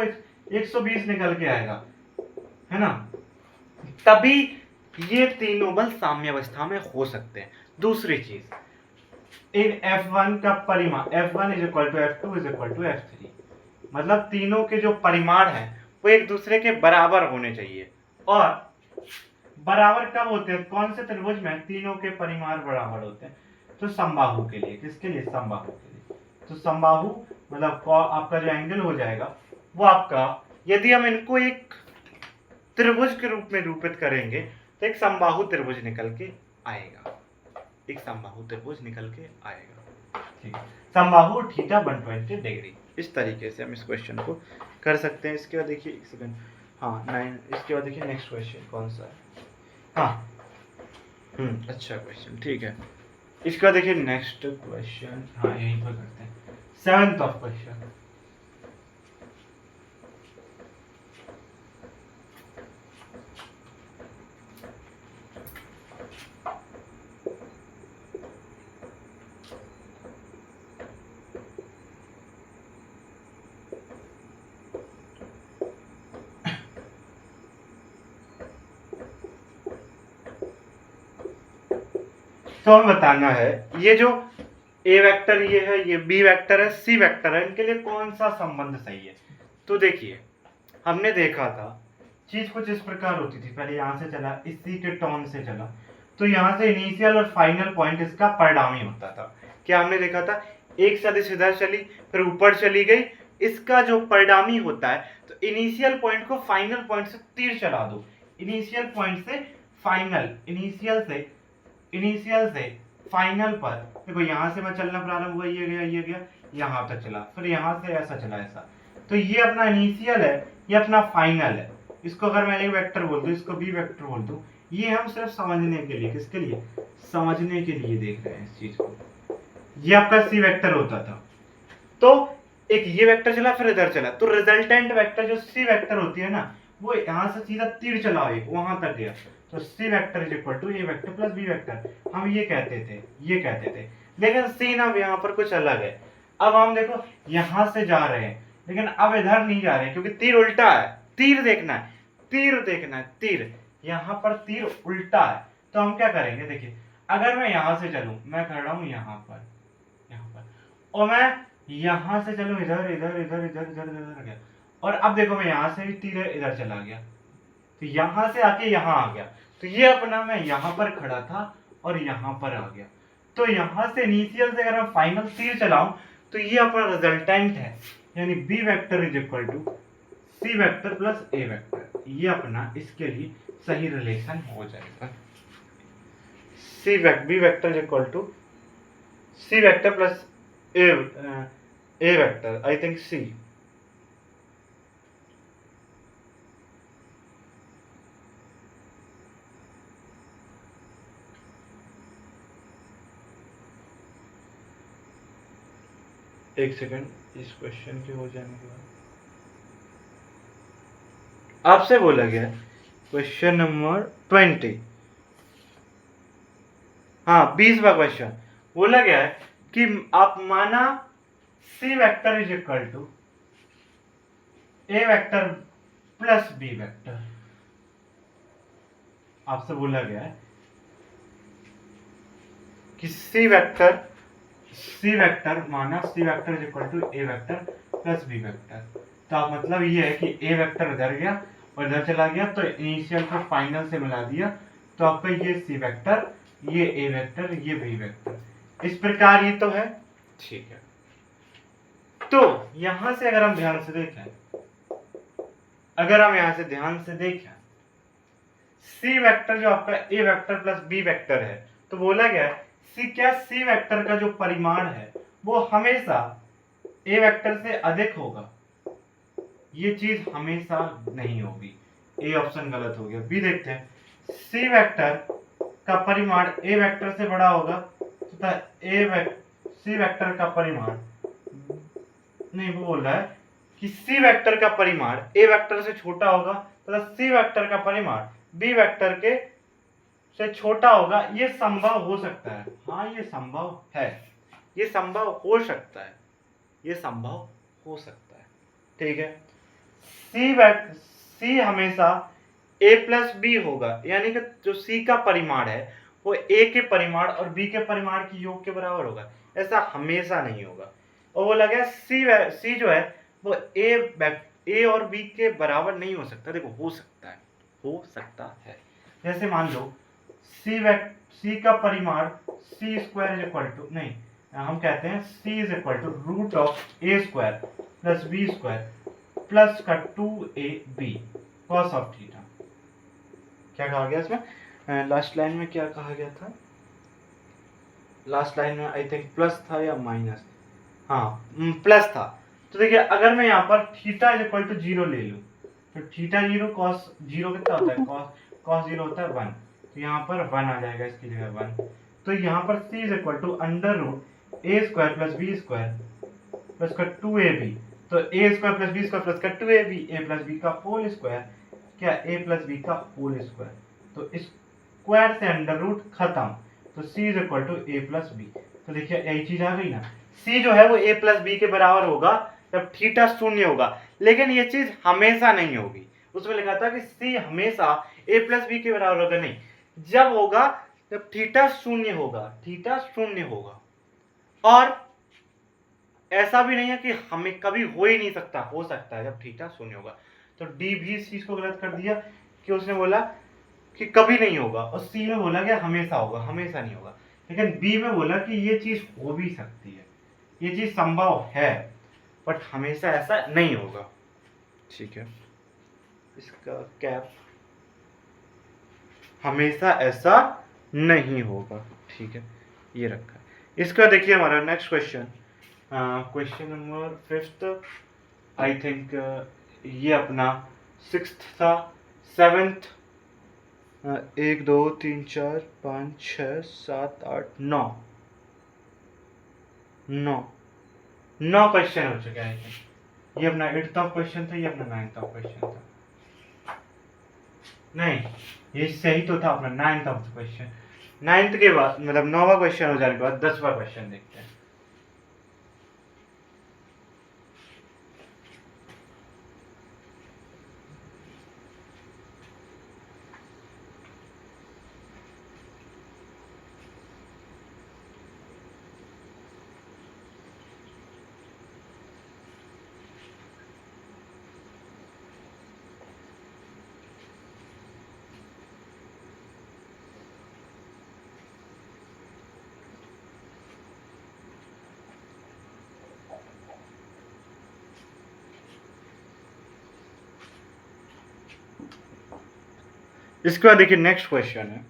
120 निकल के आएगा, है ना। तभी ये तीनों बल साम्यावस्था में हो सकते हैं। दूसरी चीज, इन F1 का परिमाण F1 is equal to F2 is equal to F3, मतलब तीनों के जो परिमाण है वो एक दूसरे के बराबर होने चाहिए। और बराबर कब होते हैं, कौन से त्रिभुज में तीनों के परिमाण बराबर होते हैं? तो समबाहु के लिए। किसके लिए? समबाहु के लिए। तो समबाहु मतलब आपका जो एंगल हो जाएगा वो आपका, यदि हम इनको एक त्रिभुज के रूप में रूपित करेंगे तो एक समबाहु त्रिभुज निकल के आएगा, एक समबाहु त्रिभुज निकल के आएगा, ठीक है। समबाहु थीटा 120 डिग्री। इस तरीके से हम इस क्वेश्चन को कर सकते हैं। इसके बाद देखिए, एक सेकंड, हाँ 9, इसके बाद देखिए नेक्स्ट क्वेश्चन कौन सा है। हाँ अच्छा क्वेश्चन, ठीक है। इसका देखिए नेक्स्ट क्वेश्चन, हाँ यहीं पर करते हैं, 7th ऑफ क्वेश्चन। तो हमें बताना है ये जो ए वेक्टर ये है, ये बी वेक्टर है, सी वेक्टर है, इनके लिए कौन सा संबंध सही है। तो देखिए हमने देखा था चीज कुछ इस प्रकार होती थी, पहले यहाँ से चला, इसी के टर्न से चला, तो यहाँ से इनिशियल और फाइनल पॉइंट इसका परिणामी होता था। क्या हमने देखा था, एक सदिश इधर चली फिर ऊपर चली गई, इसका जो परिणामी होता है, तो इनिशियल पॉइंट को फाइनल पॉइंट से तीर चला दो, इनिशियल पॉइंट से फाइनल, इनिशियल से फाइनल पर। देखो यहाँ से मैं चलना प्रारंभ हुआ, ये गया यहाँ तक चला, फिर यहाँ से ऐसा चला ऐसा, तो ये अपना इनिशियल है, ये अपना फाइनल है। इसको अगर मैं ए वेक्टर बोल दूं, इसको बी वेक्टर बोल दूं, ये हम सिर्फ समझने के लिए, किसके लिए? समझने के लिए देख रहे हैं इस चीज को। ये आपका सी वेक्टर होता था, तो एक ये वेक्टर चला फिर इधर चला, तो रिजल्टेंट वेक्टर जो सी वेक्टर होती है ना, वो यहाँ से सीधा तीर चला वहां तक गया, तो C vector is equal to A vector plus B vector. हम ये कहते थे, लेकिन सीन अब यहाँ पर कुछ अलग है। अब हम देखो यहाँ से जा रहे हैं, लेकिन अब इधर नहीं जा रहे हैं, क्योंकि तीर उल्टा है, तीर देखना है, तीर यहाँ पर तीर उल्टा है। तो हम क्या करेंगे, देखिए अगर मैं यहाँ से चलूं, मैं खड़ा हूं यहाँ पर, और मैं यहाँ से चलूं इधर गया, और अब देखो मैं यहाँ से भी तीर इधर चला गया, तो यहाँ से आके यहाँ आ गया, तो ये अपना मैं यहाँ पर खड़ा था और यहाँ पर आ गया। तो यहाँ से इनिशियल से अगर मैं फाइनल तीर चलाऊं, तो ये अपना रिजल्टेंट है, यानी B vector is equal to C vector plus A vector. ये अपना इसके लिए सही रिलेशन हो जाएगा। B vector is equal to C vector plus A vector, I think C, एक सेकंड, इस क्वेश्चन के हो जाने के बाद आपसे बोला गया क्वेश्चन नंबर 20, हाँ 20वां क्वेश्चन बोला गया है कि आप माना C vector is equal to A vector plus B vector. आपसे बोला गया है कि सी वेक्टर माना C vector is equal to A vector plus B vector. तो आप मतलब ये है कि ए वेक्टर इधर गया और इधर चला गया, तो इनिशियल को फाइनल से मिला दिया, तो आपका ये सी वेक्टर, ये ए वेक्टर, ये बी वेक्टर, इस प्रकार ये तो है। ठीक है, तो यहां से अगर हम ध्यान से देखें, सी वेक्टर जो आपका A vector plus B vector है, तो बोला गया है सी वेक्टर का जो परिमाण है वो हमेशा ए वेक्टर से अधिक होगा। ये चीज हमेशा नहीं होगी, ए ऑप्शन गलत हो गया। बी देखते हैं, सी वेक्टर का परिमाण ए वेक्टर से बड़ा होगा तथा सी वेक्टर का परिमाण, नहीं वो बोल रहा है कि सी वेक्टर का परिमाण ए वेक्टर से छोटा होगा तथा सी वेक्टर का परिमाण बी वेक्टर के से छोटा होगा। ये संभव हो सकता है, हाँ ये संभव है, ये संभव हो सकता है, ये संभव हो सकता है। ठीक है, सी हमेशा ए प्लस बी होगा, यानी कि जो सी का परिमाण है वो ए के परिमाण और बी के परिमाण की योग के बराबर होगा। ऐसा हमेशा नहीं होगा। और वो लगा सी जो है वो ए और बी के बराबर नहीं हो सकता। देखो हो सकता है। जैसे मान लो सी का परिमाण C square is equal to, नहीं हम कहते हैं C is equal to root of A square plus B square plus का 2ab कॉस ऑफ थीटा। क्या कहा गया इसमें? लास्ट लाइन में क्या कहा गया था? लास्ट लाइन में आई थिंक प्लस था या माइनस, हाँ प्लस था। तो देखिए अगर मैं यहाँ पर थीटा इज इक्वल टू 0 ले लूँ तो थीटा 0 कॉस 0 कितना होता है? कॉस 0 होता है 1, तो यहाँ पर 1 आ जाएगा इसकी जगह 1। तो यहाँ पर c is equal to under root A square plus B square plus का 2ab, तो A square plus B square plus का 2ab, ए प्लस बी का होल स्क्वायर, क्या ए प्लस बी का होल स्क्वायर, तो स्क्वायर से under root खत्म, तो c is equal to A plus B. तो देखिए यही चीज आ गई ना, c जो है वो a प्लस बी के बराबर होगा जब थीटा 0 होगा। लेकिन ये चीज हमेशा नहीं होगी। उसमें लिखा था कि c हमेशा a प्लस बी के बराबर होगा, नहीं, जब होगा जब थीटा 0 होगा, थीटा 0 होगा। और ऐसा भी नहीं है कि हमें कभी हो ही नहीं सकता, हो सकता है जब थीटा 0 होगा। तो डी भी इस चीज को गलत कर दिया कि उसने बोला कि कभी नहीं होगा, और सी में बोला कि हमेशा होगा, हमेशा नहीं होगा। लेकिन बी में बोला कि ये चीज हो भी सकती है, ये चीज संभव है, बट हमेशा ऐसा नहीं होगा। ठीक है, इसका कैप हमेशा ऐसा नहीं होगा। ठीक है, ये रखा है। इसका देखिए हमारा next question, question number 5 I think, ये अपना 6 था, 7th, 1 2 3 4 5 6 7 8 9 क्वेश्चन हो चुका है। ये अपना 8th क्वेश्चन था, ये अपना 9th क्वेश्चन था। नहीं, ये सही तो था अपना 9th क्वेश्चन। 9th के बाद मतलब 9वां क्वेश्चन हो जाने के बाद 10वां क्वेश्चन देखते हैं। इसके बाद देखिए नेक्स्ट क्वेश्चन है,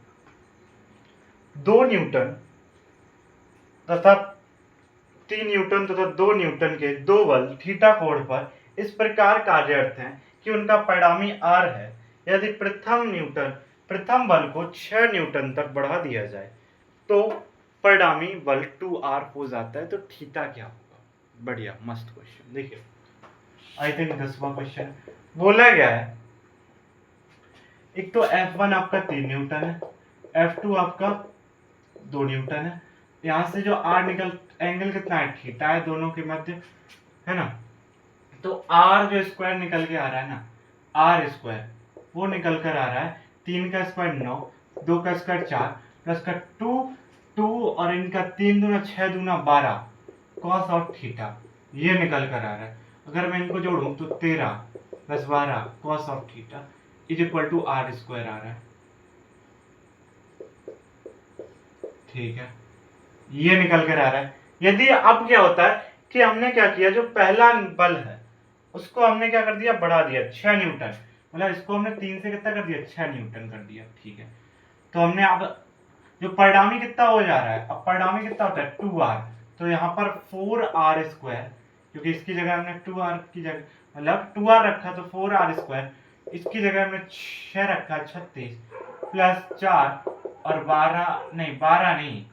2 न्यूटन तथा 3 न्यूटन तथा 2 न्यूटन के दो बल थीटा कोण पर इस प्रकार कार्यरत हैं कि उनका परिणामी R है। यदि प्रथम बल को 6 न्यूटन तक बढ़ा दिया जाए तो परिणामी बल 2R हो जाता है। तो थीटा क्या होगा? बढ़िया, मस्त क्वेश्चन। देखिए आई थिंक 10वां क्वेश्चन बोला गया है, एक तो F1 आपका 3 न्यूटन है, F2 आपका 2 न्यूटन है, यहाँ से जो R निकल एंगल कितना है, थीटा है दोनों के मध्य, है ना। तो R जो स्क्वायर निकल के आ रहा है ना, R स्क्वायर वो निकल कर आ रहा है 3 का स्क्वायर 9, 2 का स्क्वायर 4 प्लस का 2 और इनका 3 दूना 6 दूना 12 कॉस ऑफ थीटा, ये निकल कर आ रहा है। अगर मैं इनको जोड़ूं तो 13 plus 12 cos of theta is equal to R square आ रहा है। ठीक है, ये निकल कर आ रहा है। यदि अब क्या होता है कि हमने क्या किया, जो पहला बल है उसको हमने क्या कर दिया, बढ़ा दिया 6 न्यूटन, मतलब इसको हमने 3 से कितना कर दिया, 6 न्यूटन कर दिया। ठीक है, तो हमने अब जो परिणामी कितना हो जा रहा है, अब परिणामी कितना होता है 2R, तो यहाँ पर 4R स्क्वायर, क्योंकि इसकी जगह हमने 2R की जगह मतलब 2R रखा तो 4R स्क्वायर, इसकी जगह हमने 6 रखा 36 प्लस 4 और 12 नहीं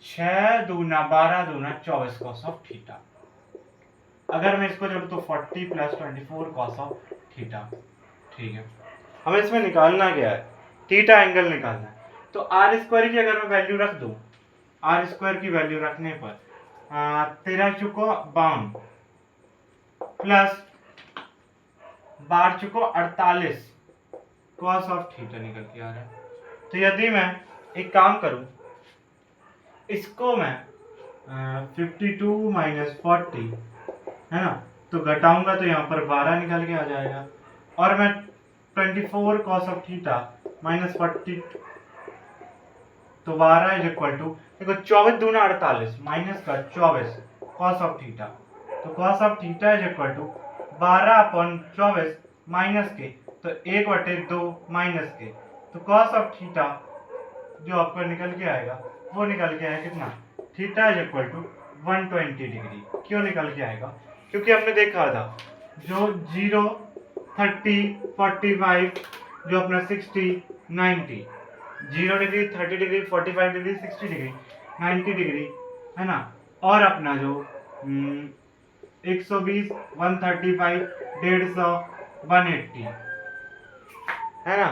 6 दूना 12 दूना 24 कॉस ऑफ थीटा। अगर मैं इसको जोड़ूं तो 40 प्लस 24 कॉस ऑफ थीटा। ठीक है, हमें इसमें निकालना क्या है, थीटा एंगल निकालना है। तो आर स्क्वायर की अगर मैं वैल्यू रख दूं, आर स्क्वायर की वैल्यू रखने पर 13 चुको 52 प्लस 12 चुको 48 कॉस ऑफ थीटा निकल के आ रहा है। तो यदि मैं एक काम करूं, इसको मैं 52 माइनस 40 है ना, तो घटाऊंगा तो यहाँ पर 12 निकल के आ जाएगा, और मैं 24 कॉस ऑफ थीटा माइनस 40 तो 12 इज इक्वल टू, देखो 24 दूना 48 माइनस का 24 कॉस ऑफ थीटा, तो cos of theta is equal to 12/24 minus के, तो 1/2 माइनस के, तो कॉस ऑफ थीटा जो आपको निकल के आएगा वो निकल के आएगा कितना, theta is equal to 120 degree. क्यों निकल के आएगा, क्योंकि हमने देखा था जो 0 30 45 जो अपना 60 90, 0 degree 30 degree 45 degree 60 degree 90 degree है ना, और अपना जो 120 135 150 180 है ना,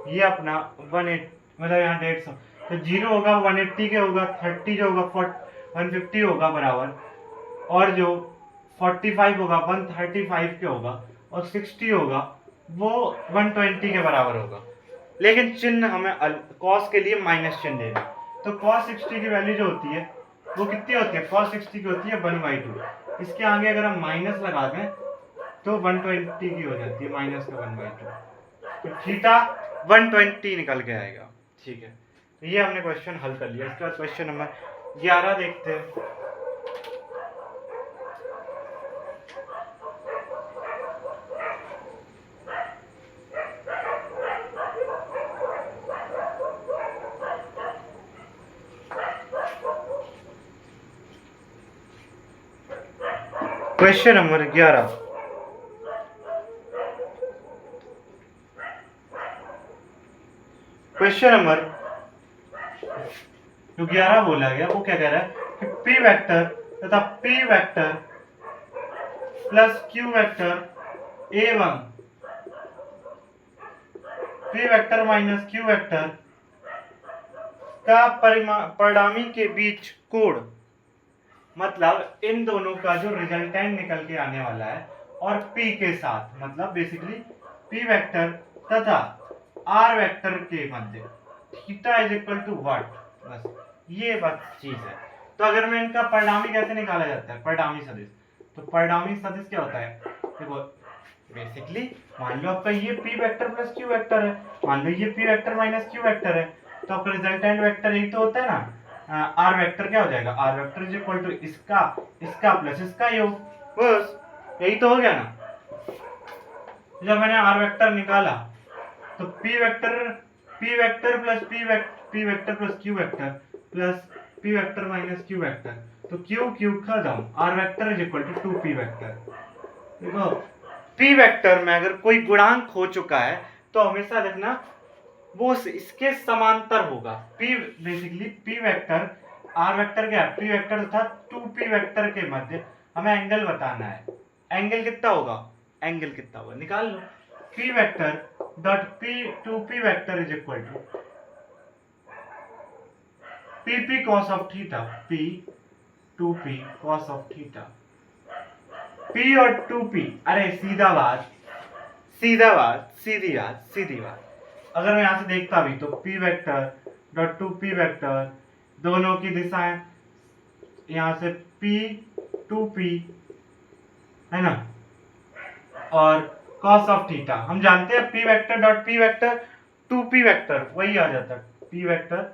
ये अपना 180 मतलब यहाँ 150, तो 0 होगा 180 के होगा, 30 जो होगा 150 होगा बराबर, और जो 45 होगा 135 के होगा, और 60 होगा वो 120 के बराबर होगा। लेकिन चिन्ह हमें कॉस के लिए माइनस चिन्ह देना, तो कॉस 60 की वैल्यू जो होती है वो कितनी होती है, कॉस 60 की होती है 1/2, इसके आगे अगर हम माइनस लगा दें तो 120 की हो जाती है माइनस का 1/2, तो थीटा 120 निकल के आएगा। ठीक है, तो ये हमने क्वेश्चन हल कर लिया। इसके बाद क्वेश्चन नंबर 11 देखते हैं। क्वेश्चन नंबर 11, क्वेश्चन नंबर जो 11 बोला गया वो क्या कह रहा है कि P वेक्टर तथा P vector plus Q vector A1 P vector minus Q vector का परिणामी के बीच कोण, मतलब इन दोनों का जो रिजल्टेंट निकल के आने वाला है और P के साथ, मतलब बेसिकली P वेक्टर तथा R वेक्टर के मध्य theta is equal to what, बस ये बात चीज है। तो अगर मैं इनका परिणामी कैसे निकाला जाता है, परिणामी सदिश, तो परिणामी सदिश क्या होता है, देखो बेसिकली मान लो आपका ये P vector plus Q vector है, मान लो ये P vector minus Q vector है, तो आपका रिजल्टेंट वेक्टर यही तो होता है ना, R वेक्टर क्या हो जाएगा, R vector is equal to इसका प्लस इसका योग, बस यही तो हो गया ना। जब मैंने R वेक्टर निकाला तो P vector plus P vector plus Q vector plus P vector minus Q vector, तो Q खत्म, R vector is equal to 2P vector. देखो P वेक्टर में अगर कोई गुणांक हो चुका है तो हमेशा देखना वो इसके समांतर होगा। P basically P vector R vector क्या है, पी वेक्टर तथा 2p वेक्टर के मध्य हमें एंगल बताना है। एंगल कितना होगा, एंगल कितना होगा निकाल लो। p vector dot p 2p vector is equal to p cos of theta, p 2p cos of theta. p और 2p, अरे सीधा बात, सीधा बात, सीधी बात, सीधी बात। अगर मैं यहां से देखता भी तो p vector dot 2p vector, दोनों की दिशाएं यहां से p 2p है ना, और cos ऑफ थीटा हम जानते हैं p vector dot p vector 2p vector वही आ जाता, p वेक्टर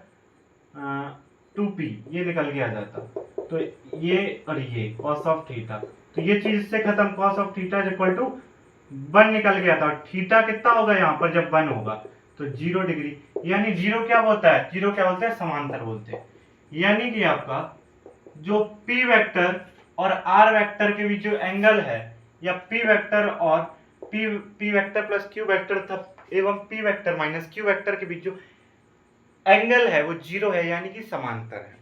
2p ये निकल के आ जाता। तो ये और ये cos ऑफ थीटा, तो ये चीज से खत्म, cos of theta is equal to 1 निकल गया था। थीटा कितना होगा यहाँ पर जब 1 होगा तो 0 डिग्री, यानी 0 क्या होता है, 0 क्या बोलते हैं, समांतर बोलते हैं। यानी कि आपका जो p वेक्टर और r वेक्टर के बीच जो एंगल है, या p वेक्टर और p vector plus q vector था एवं p vector minus q vector के बीच जो एंगल है वो 0 है, यानी कि समांतर है।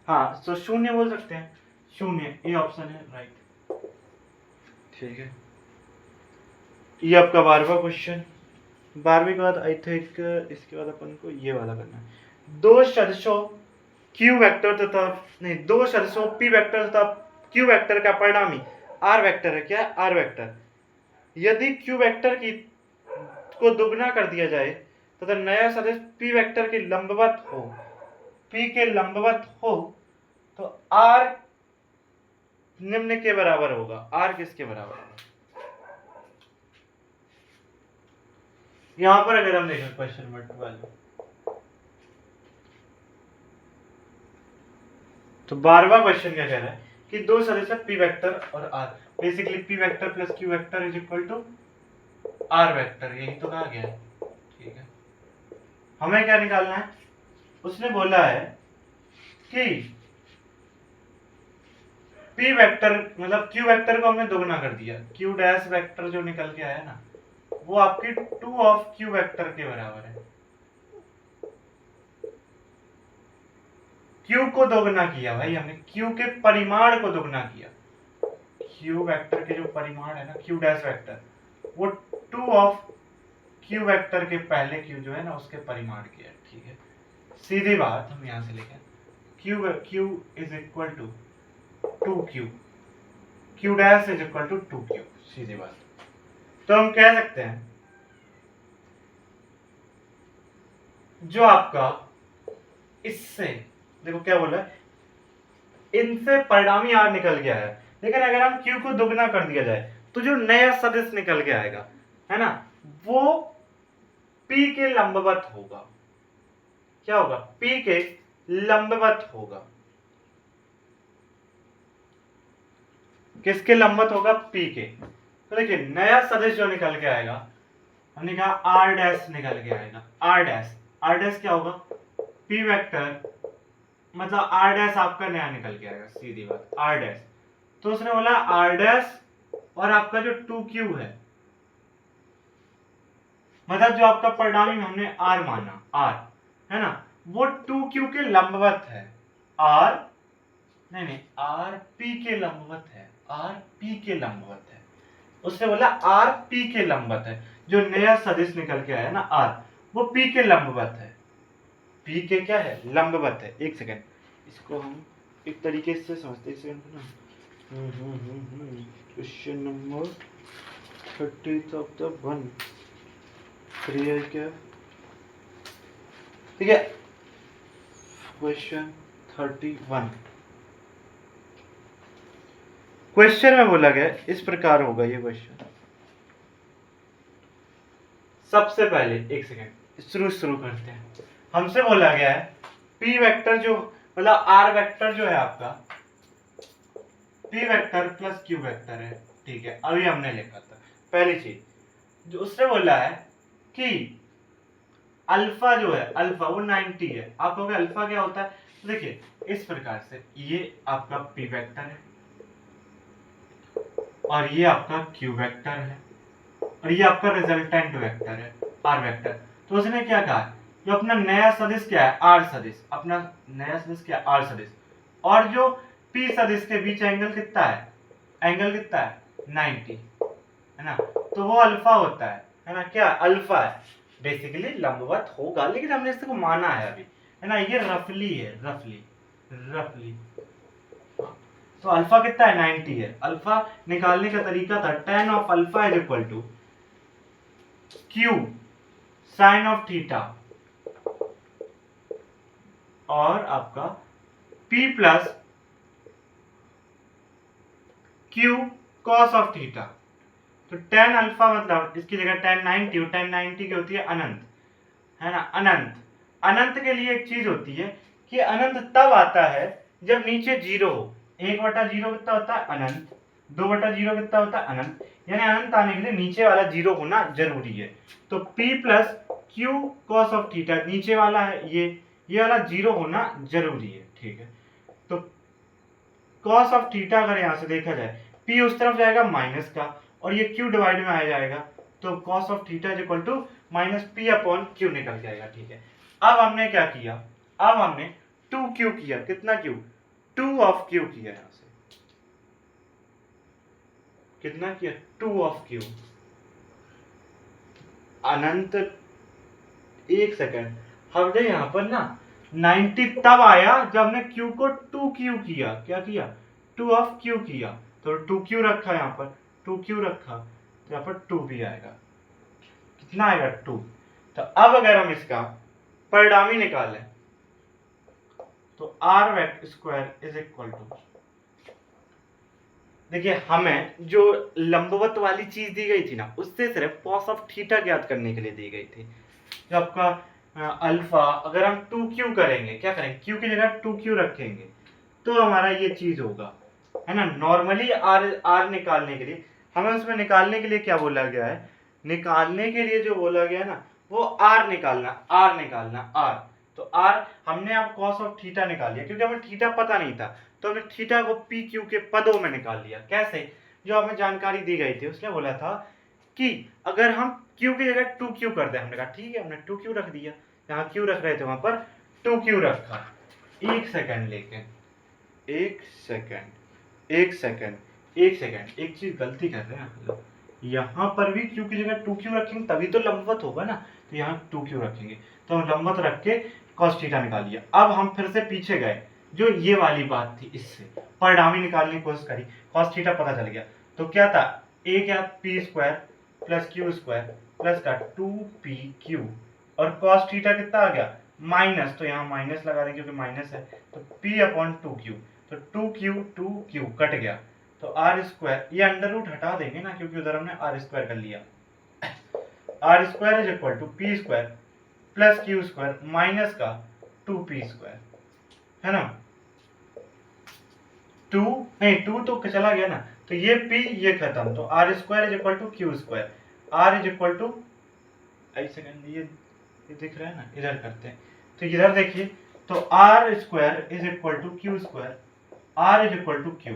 हाँ, तो शून्य बोल सकते हैं, शून्य, ये ऑप्शन है राइट। ठीक है, ये आपका 12वां क्वेश्चन। 12वीं के बाद आई थिंक इसके बाद अपन को ये वाला करना है। दो सदिशों q वेक्टर तथा नहीं, दो सदिशों p वेक्टर तथा q वेक्टर का परिणामी r वेक्टर है। क्या है, r वेक्टर। यदि q वेक्टर की को दुगना कर दिया जाए तथा नया सदिश p वेक्टर के लंबवत हो, p के लंबवत हो, तो r निम्न के बराबर होगा। r किसके बराबर होगा, यहां पर अगर हम देखें क्वेश्चन नंबर 12, तो 12वां क्वेश्चन क्या कह रहा है कि दो सदिश p वेक्टर और r, basically p vector plus q vector is equal to r vector, यही तो कहा गया है। ठीक है, हमें क्या निकालना है, उसने बोला है कि p वेक्टर मतलब q वेक्टर को हमने दोगुना कर दिया, q डैश वेक्टर जो निकल के आया ना वो आपकी 2 ऑफ q वेक्टर के बराबर है। q को दोगुना किया भाई हमने, q के परिमाण को दोगुना किया। q वेक्टर के जो परिमाण है ना, q डैश वेक्टर, वो 2 ऑफ q वेक्टर के पहले q जो है ना उसके परिमाण की है। ठीक है, सीधी बात हम यहां से लिखें, q is equal to 2q, q dash is equal to 2q, सीधी बात। तो हम कह सकते हैं जो आपका इससे देखो क्या बोला है, इनसे परिणामी r निकल गया है, लेकिन अगर हम q को दुगना कर दिया जाए तो जो नया सदिश निकल के आएगा है ना, वो p के लंबवत होगा। क्या होगा, p के लंबवत होगा। किसके लंबवत होगा, p के। तो देखिए नया सदिश जो निकल के आएगा, हमने कहा r डैश निकल के आएगा, r डैश क्या होगा, p वेक्टर मतलब r डैश आपका नया निकल के आएगा, सीधी बात r डैश। तो उसने बोला r डैश और आपका जो 2q है, मतलब जो आपका परिणामी हमने r माना, r है ना, वो 2q के लंबवत है। r नहीं r p के लंबवत है, r p के लंबवत है। उसने बोला r p के लंबवत है, जो नया सदिश निकल के आया ना r, वो p के लंबवत है। p के क्या है, लंबवत है। एक सेकेंड, इसको हम एक तरीके से समझते हैं ना। क्वेश्चन नंबर 30 ऑफ द 1 3 है क्या, ठीक है। क्वेश्चन 31, क्वेश्चन में बोला गया इस प्रकार होगा ये क्वेश्चन। सबसे पहले एक सेकेंड शुरू करते हैं। हमसे बोला गया है p वेक्टर जो मतलब r वेक्टर जो है आपका p vector plus q vector है। ठीक है, अभी हमने लिखा था पहली चीज जो उसने बोला है कि अल्फा जो है, अल्फा वो 90 है। आप कहोगे अल्फा क्या होता है, तो देखिए इस प्रकार से ये आपका p वेक्टर है और ये आपका q वेक्टर है और ये आपका रिजल्टेंट वेक्टर है r वेक्टर। तो उसने क्या कहा जो अपना नया सदिश क्या है, आर सदिश, अपना नया सदिश क्या है, आर सदिश, और जो पी सदिश के बीच एंगल कितना है, एंगल कितना है 90, है ना, तो वो अल्फा होता है ना, क्या अल्फा है, बेसिकली लंबवत होगा, लेकिन हमने इसको माना है अभी, है ना, ये रफली है, रफली रफली। तो अल्फा कितना है 90 है। अल्फा निकालने का तरीका था tan of alpha is equal to Q sine of theta और आपका p plus Q cos of theta. तो tan अल्फा मतलब इसकी जगह tan 90, tan 90 की होती है अनंत, है ना, अनंत। अनंत के लिए एक चीज होती है कि अनंत तब आता है जब नीचे जीरो हो। 1/0 कितना होता है अनंत, 2/0 कितना होता है अनंत, यानी अनंत आने के लिए नीचे वाला जीरो होना जरूरी है। तो p plus Q cos of theta नीचे वाला है, ये वाला जीरो होना जरूरी है, ठीक है। तो कॉस ऑफ थीटा अगर यहां से देखा जाए, p उस तरफ जाएगा माइनस का और ये q डिवाइड में आ जाएगा, तो cos of theta is equal to minus P upon Q निकल के आएगा, ठीक है। अब हमने क्या किया, अब हमने 2q किया, कितना q, 2 ऑफ q किया, यहां से कितना किया 2 ऑफ q अनंत। एक सेकंड, हमने यहां पर ना 90 तब आया जब हमने q को 2q किया, क्या किया 2 ऑफ q किया, तो 2q रखा यहां पर, 2q रखा तो यहां पर 2 भी आएगा, कितना आएगा 2। तो अब अगर हम इसका परिणामी निकालें तो R vector square is equal to, देखिए हमें जो लंबवत वाली चीज दी गई थी ना, उससे सिर्फ कॉस ऑफ थीटा ज्ञात करने के लिए दी गई थी। जो आपका अल्फा, अगर हम 2q करेंगे, क्या करेंगे, q की जगह 2q रखेंगे तो हमारा ये चीज होगा, है ना। नॉर्मली आर निकालने के लिए हमें उसमें निकालने के लिए क्या बोला गया है, निकालने के लिए जो बोला गया है ना, वो आर निकालना, आर निकालना, आर। तो आर हमने अब कॉस ऑफ थीटा निकाल लिया, क्योंकि हमें थीटा पता नहीं था, तो हमने थीटा को पी क्यू के पदों में निकाल लिया। कैसे, जो हमें जानकारी दी गई थी उसने बोला था कि अगर हम q की जगह 2q कर दें, हमने कहा ठीक है, हमने 2q रख दिया, यहाँ q रख रहे थे वहां पर 2q रखा। एक सेकंड, लेकिन एक सेकंड, एक चीज गलती कर रहे हैं आप लोग, यहाँ पर भी q की जगह 2q रखेंगे तभी तो लंबवत होगा ना, तो यहाँ 2q रखेंगे, तो हम लंबवत रख के cos थीटा निकाल लिया। अब हम फिर से पीछे गए, जो ये वाली बात थी, इससे परिणामी निकालने की कोशिश करी, cos थीटा पता चल गया, तो क्या था, a क्या p square plus Q square plus का 2pq और cos थीटा कितना आ गया माइनस, तो यहाँ माइनस लगा दें क्योंकि माइनस है, तो p अपॉन 2q, तो 2q कट गया, तो आर स्क्वायर, ये अंडर रूट हटा देंगे ना क्योंकि उधर हमने आर स्क्वायर कर लिया, R square is equal to P square plus Q square minus का 2p स्क्वायर, है ना। 2 नहीं, 2 तो चला गया ना, तो ये p ये खत्म, तो R square is equal to Q square, R is equal to, एक सेकंड, ये दिख रहा है ना, इधर करते हैं, तो इधर देखिए, तो R square is equal to Q square, R is equal to Q,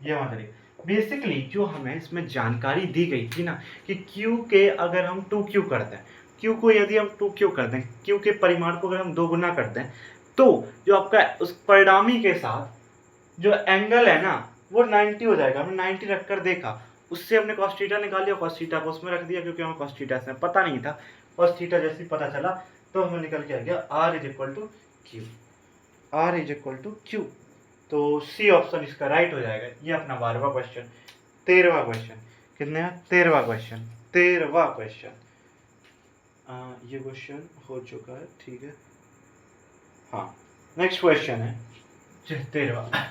ये मतलब बेसिकली जो हमें इसमें जानकारी दी गई थी ना कि q के अगर हम 2q कर दें, q को यदि हम 2q कर दें, q के परिमाण को अगर हम 2 गुना कर दें, तो जो आपका उस परिणामी के साथ जो एंगल है ना वो 90 हो जाएगा। हमने 90 रखकर देखा, उससे हमने cos थीटा निकाल लिया, cos थीटा को उसमें रख दिया क्योंकि हमें cos थीटा से पता नहीं था, cos थीटा जैसे ही पता चला तो हमें निकल के आ गया r is equal to Q, r is equal to Q, तो सी ऑप्शन इसका राइट हो जाएगा। ये अपना 12वां क्वेश्चन। 13वां क्वेश्चन, कितने हैं 13वां क्वेश्चन, 13वां क्वेश्चन, ये क्वेश्चन हो चुका है, ठीक है, हाँ नेक्स्ट क्वेश्चन है 13वां।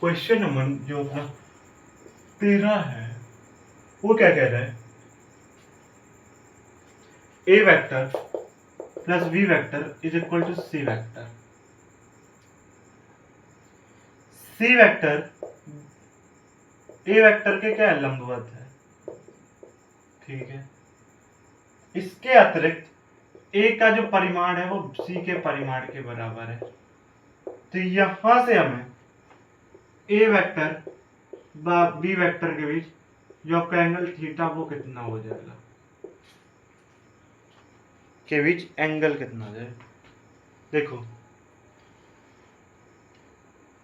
क्वेश्चन नंबर जो अपना 13 है वो क्या कह रहा है, A vector plus B vector is equal to C vector, C vector A vector के क्या लंबवत है, ठीक है। इसके अतिरिक्त ए का जो परिमाण है वो सी के परिमाण के बराबर है। तो यहां से हमें ए वेक्टर बी वेक्टर के बीच जो आपका एंगल थीटा वो कितना हो जाएगा, के बीच एंगल कितना हो जाएगा। देखो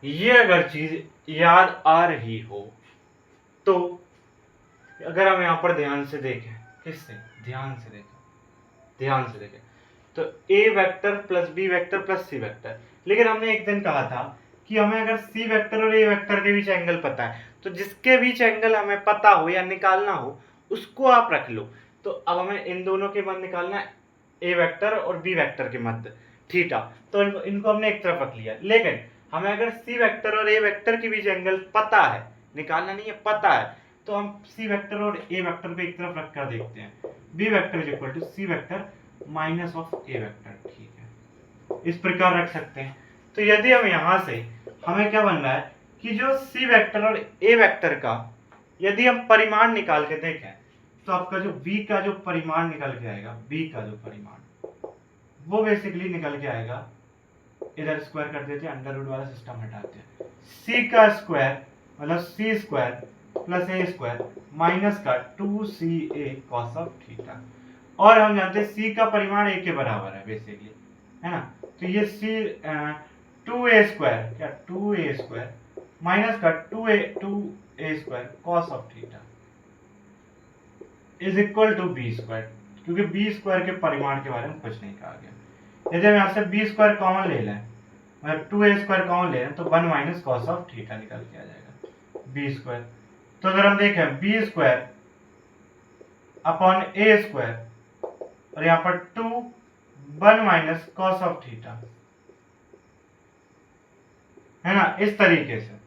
ये अगर चीज याद आ रही हो तो अगर हम यहाँ पर ध्यान से देखें, किससे ध्यान से देखें तो A vector plus B vector plus C vector, लेकिन हमने एक दिन कहा था कि हमें अगर सी वेक्टर और ए वेक्टर के बीच एंगल पता है तो जिसके बीच एंगल हमें पता हो या निकालना हो उसको आप रख लो। तो अब हमें इन दोनों के मध्य निकालना है, ए वेक्टर और बी वेक्टर के मध्य थीटा, तो इनको हमने एक तरफ रख लिया। लेकिन हमें अगर सी वेक्टर और ए वेक्टर के बीच एंगल पता है, निकालना नहीं है, पता है, तो हम सी वेक्टर और ए वेक्टर को एक तरफ रखकर देखते हैं। B vector is equal to C vector minus of A vector, ठीक है, इस प्रकार रख सकते हैं। तो यदि हम यहां से हमें क्या बन रहा है कि जो सी वेक्टर और ए वेक्टर का यदि हम परिमाण निकाल के देखें तो आपका जो बी का जो परिमाण निकल के आएगा, बी का जो परिमाण वो बेसिकली निकल के आएगा, इधर स्क्वायर कर देते हैं, अंडर रूट वाला सिस्टम हटाते हैं, सी का स्क्वायर मतलब सी स्क्वायर प्लस ए स्क्वायर माइनस का 2ca cos ऑफ थीटा। और हम जानते हैं सी का परिमाण ए के बराबर है बेसिकली, है ना। तो ये सी 2a स्क्वायर क्या 2a स्क्वायर माइनस का 2a square cos of theta is equal to B square, क्योंकि बी स्क्वायर के परिमाण के बारे में कुछ नहीं कहा गया। यदि हम यहाँ से बी स्क्वायर कॉमन ले लें, मतलब 2a स्क्वायर कॉमन ले लें तो 1 माइनस कॉस ऑफ थीटा निकल के आ जाएगा बी स्क्वायर। तो अगर हम देखें B square upon A square और यहाँ पर 1 माइनस कॉस ऑफ थीटा, है ना, इस तरीके से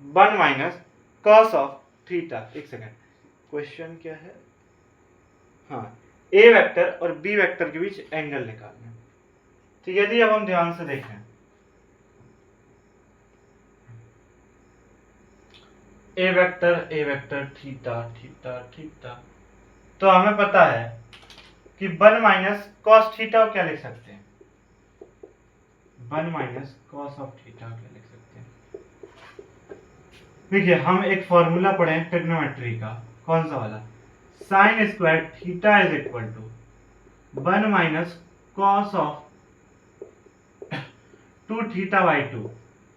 1 माइनस कॉस ऑफ थीटा। एक सेकेंड, क्वेश्चन क्या है, हाँ, ए वेक्टर और बी वेक्टर के बीच एंगल निकालना। तो यदि अब हम ध्यान से देखें ए वेक्टर थीटा थीटा थीटा, तो हमें पता है कि 1 माइनस कॉस थीटा क्या लिख सकते हैं, 1 माइनस कॉस ऑफ थीटा क्या लिख सकते हैं। देखिए हम एक फॉर्मूला पढ़े हैं ट्रिग्नोमेट्री का, कौन सा वाला, sine square theta is equal to 1 minus cos of 2 theta by 2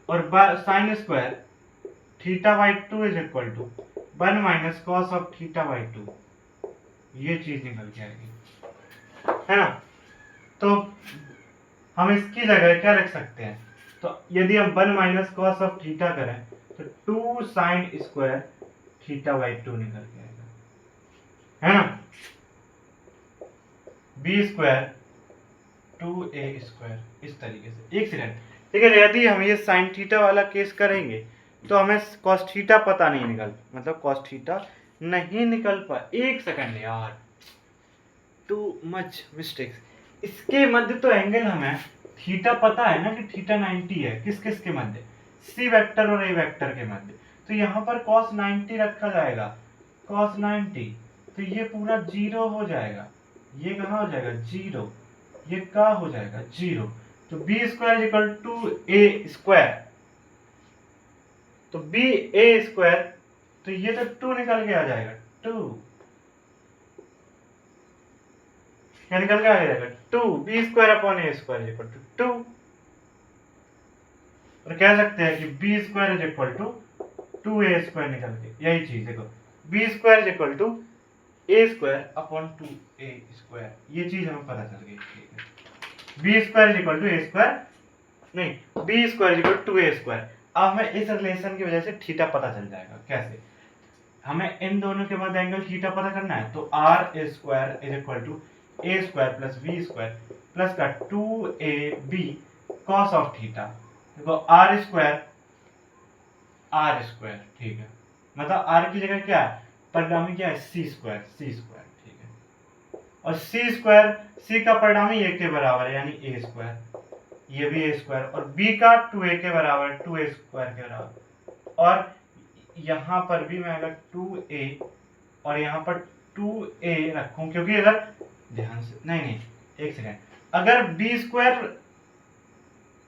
और sine square theta by 2 is equal to 1 minus cos of theta by 2, ये चीज निकल के आएगी, है ना। तो हम इसकी जगह क्या रख सकते हैं, तो यदि हम 1 माइनस कॉस ऑफ थीटा करें तो 2 साइन स्क्वायर थीटा बाई 2 निकल के आएगा, है ना, बी स्क्वायर 2a स्क्वायर, इस तरीके से। एक सेकंड, ठीक है, यदि हम ये साइन थीटा वाला केस करेंगे तो हमें कॉस थीटा पता नहीं निकल, मतलब कॉस थीटा नहीं निकल पा। एक सेकंड यार, टू मच मिस्टेक्स। इसके मध्य तो एंगल हमें थीटा पता है ना कि थीटा 90 है, किस किस के मध्य, सी वेक्टर और ए वेक्टर के मध्य। तो यहाँ पर cos 90 रखा जाएगा, cos 90, तो ये पूरा 0 हो जाएगा, ये कहाँ हो जाएगा 0, ये क्या हो जाएगा 0। तो B square equal to A square, तो बी ए स्क्वायर, तो ये तो 2 निकल के आ जाएगा, 2 क्या निकल के आ जाएगा 2, B square upon A square equal to 2। और कह सकते हैं कि B square is equal to 2a square निकल के, यही चीज देखो, B square is equal to A square upon 2a square, ये चीज हमें पता चल गई, ठीक है। B square is equal to A square नहीं, B square is equal to A square. अब हमें इस रिलेशन की वजह से थीटा पता चल जाएगा। कैसे, हमें इन दोनों के मध्य एंगल थीटा पता करना है, तो R square is equal to A square plus B square plus का 2ab कॉस ऑफ थीटा। देखो आर स्क्वायर, ठीक है, मतलब आर की जगह क्या है, परिणामी क्या है सी स्क्वायर, ठीक है। और सी स्क्वायर, सी का परिणामी ए के बराबर है यानी ए स्क्वायर, ये भी ए स्क्वायर, और बी का 2a के बराबर, 2a स्क्वायर के बराबर, और यहाँ पर भी मैं अगर 2a और यहाँ पर 2a रखूं, क्योंकि अगर ध्यान से नहीं एक सेकेंड, अगर b स्क्वायर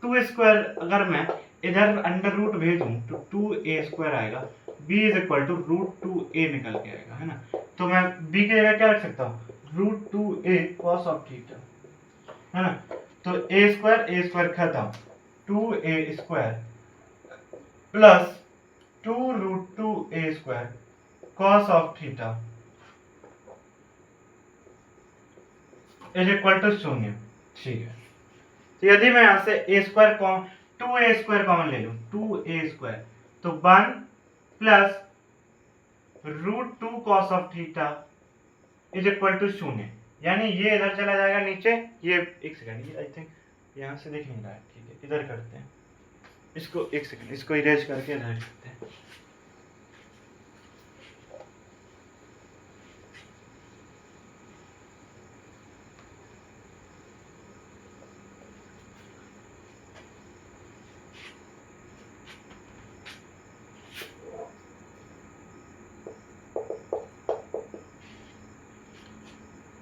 2 स्क्वायर अगर मैं इधर अंडर रूट भेजूं तो 2a स्क्वायर आएगा, b is equal to root 2a निकल के आएगा, है ना। तो मैं b की जगह क्या रख सकता हूँ, root 2a cos of theta, है ना। तो a स्क्वायर खत्म, 2a square plus 2 root 2a square cos of theta is equal to 0। ठीक है, तो यदि मैं यहां से a square 2a square common ले लूं, 2a स्क्वायर, तो 1 plus root 2 cos of theta is equal to 0, यानी ये इधर चला जाएगा नीचे, ये एक सेकंड, ये आई थिंक यहां से दिख नहीं रहा है, ठीक है इधर करते हैं इसको, एक सेकंड इसको इरेज करके इधर करते हैं।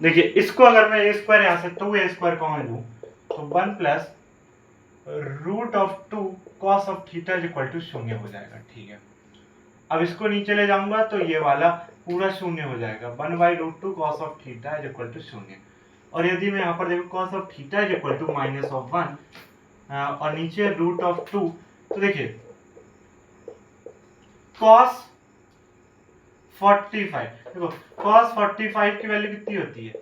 देखिए इसको अगर मैं a स्क्वायर यहाँ से 2a स्क्वायर कॉमन लूं तो 1 plus root of 2 cos of theta is equal to 0 हो जाएगा। ठीक है, अब इसको नीचे ले जाऊंगा तो ये वाला पूरा 0 हो जाएगा, 1 by root 2 cos of theta is equal to 0। और यदि मैं यहाँ पर देखूँ cos of theta is equal to minus of 1 और नीचे रूट ऑफ 2, तो देखिए कॉस 45, देखो cos 45 की वैल्यू कितनी होती है,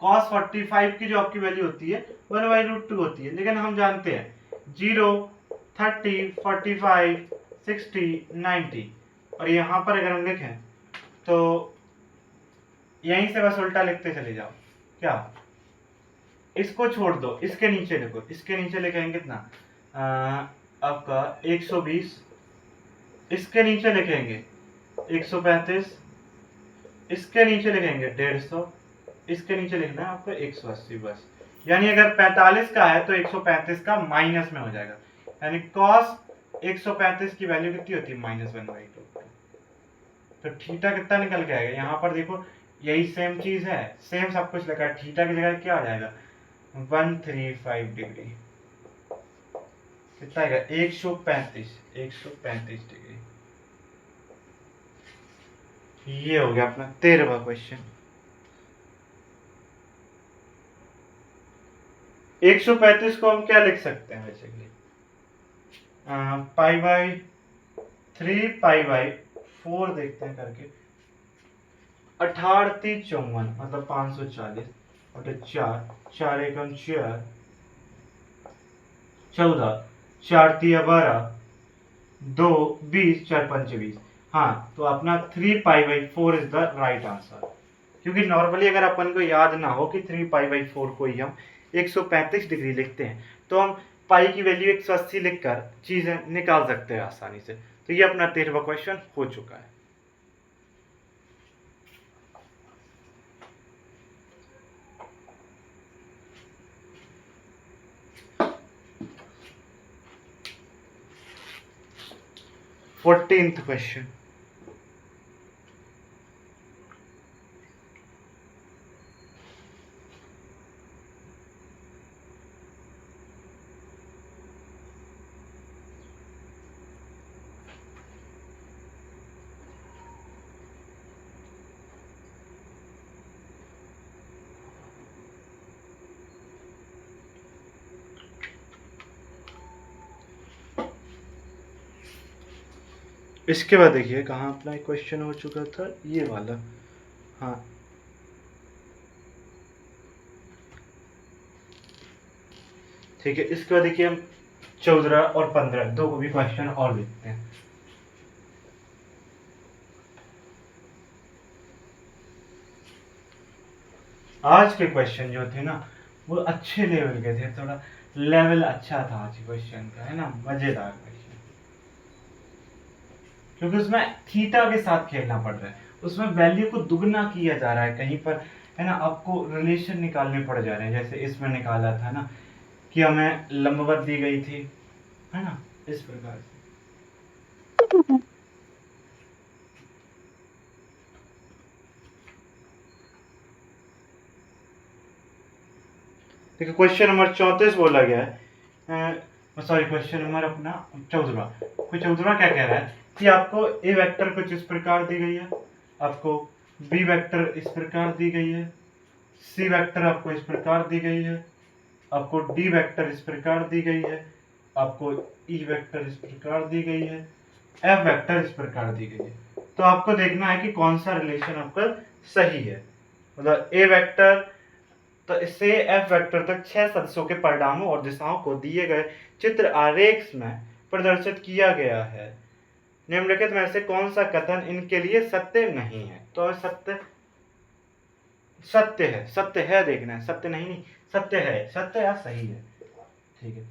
cos 45 की जो आपकी वैल्यू होती है 1 बाई रूट 2 होती है, लेकिन हम जानते हैं 0, 30, 45, 60, 90, और यहाँ पर अगर हम लिखें तो यहीं से बस उल्टा लिखते चले जाओ, क्या इसको छोड़ दो, इसके नीचे लिखो, इसके नीचे लिखेंगे कितना आपका 120, इसके नीचे लिखेंगे 135, इसके नीचे लिखेंगे 150, इसके नीचे लिखना है आपको 180 बस। यानी अगर 45 का है तो 135 का माइनस में हो जाएगा, यानी cos 135 की वैल्यू कितनी होती है -1/2। तो थीटा कितना निकल के आएगा, यहाँ पर देखो यही सेम चीज है, सेम सब कुछ लगा, थीटा की जगह क्या आ जाएगा 135 डिग्री, कितना आएगा 135 डिग्री। ये हो गया अपना 13वां क्वेश्चन। 135 को हम क्या लिख सकते हैं basically, pi by 3 pi by 4 देखते हैं करके, 18 3 54 मतलब 540 और 4 एकम 4 14 4 3 12 2 20 4 5 20। हाँ, तो अपना 3 pi by 4 is the right answer, क्योंकि नॉर्मली अगर अपन को याद ना हो कि 3 पाई बाई 4 को ही हम 135 डिग्री लिखते हैं तो हम पाई की वैल्यू 180 लिखकर चीजें निकाल सकते हैं आसानी से। तो ये अपना 13वां क्वेश्चन हो चुका है। फोर्टीन्थ क्वेश्चन, इसके बाद देखिए कहाँ अपना एक क्वेश्चन हो चुका था, ये वाला। हाँ, ठीक है, इसके बाद देखिए हम 14 और 15 दो को भी क्वेश्चन और लिखते हैं। आज के क्वेश्चन जो थे ना वो अच्छे लेवल के थे, थोड़ा लेवल अच्छा था आज के क्वेश्चन का, है ना, मजेदार क्वेश्चन, क्योंकि उसमें थीटा के साथ खेलना पड़ रहा है, उसमें वैल्यू को दुगना किया जा रहा है कहीं पर, है ना, आपको रिलेशन निकालने पड़ जा रहे हैं, जैसे इसमें निकाला था ना कि हमें लंबवत दी गई थी, है ना, इस प्रकार से। देखिए क्वेश्चन नंबर 34 बोला गया है, सॉरी क्वेश्चन नंबर अपना 14। कोई 14 क्या कह रहा है कि आपको ए वेक्टर कुछ इस प्रकार दी गई है, आपको बी वेक्टर इस प्रकार दी गई है, सी वेक्टर आपको इस प्रकार दी गई है, आपको डी वेक्टर इस प्रकार दी गई है, आपको ई वेक्टर इस प्रकार दी गई है, एफ वेक्टर इस प्रकार दी गई है। तो आपको देखना है कि कौन सा रिलेशन आपका सही है। मतलब ए वेक्टर तो इससे एफ वेक्टर तक 6 सदस्यों के परिणामों और दिशाओं को दिए गए चित्र आरेख में प्रदर्शित किया गया है। निम्नलिखित में से कौन सा कथन इनके लिए सत्य नहीं है? तो सत्य सत्य है, सत्य है, देखना है, सत्य नहीं, सत्य है, सत्य या सही है। ठीक है।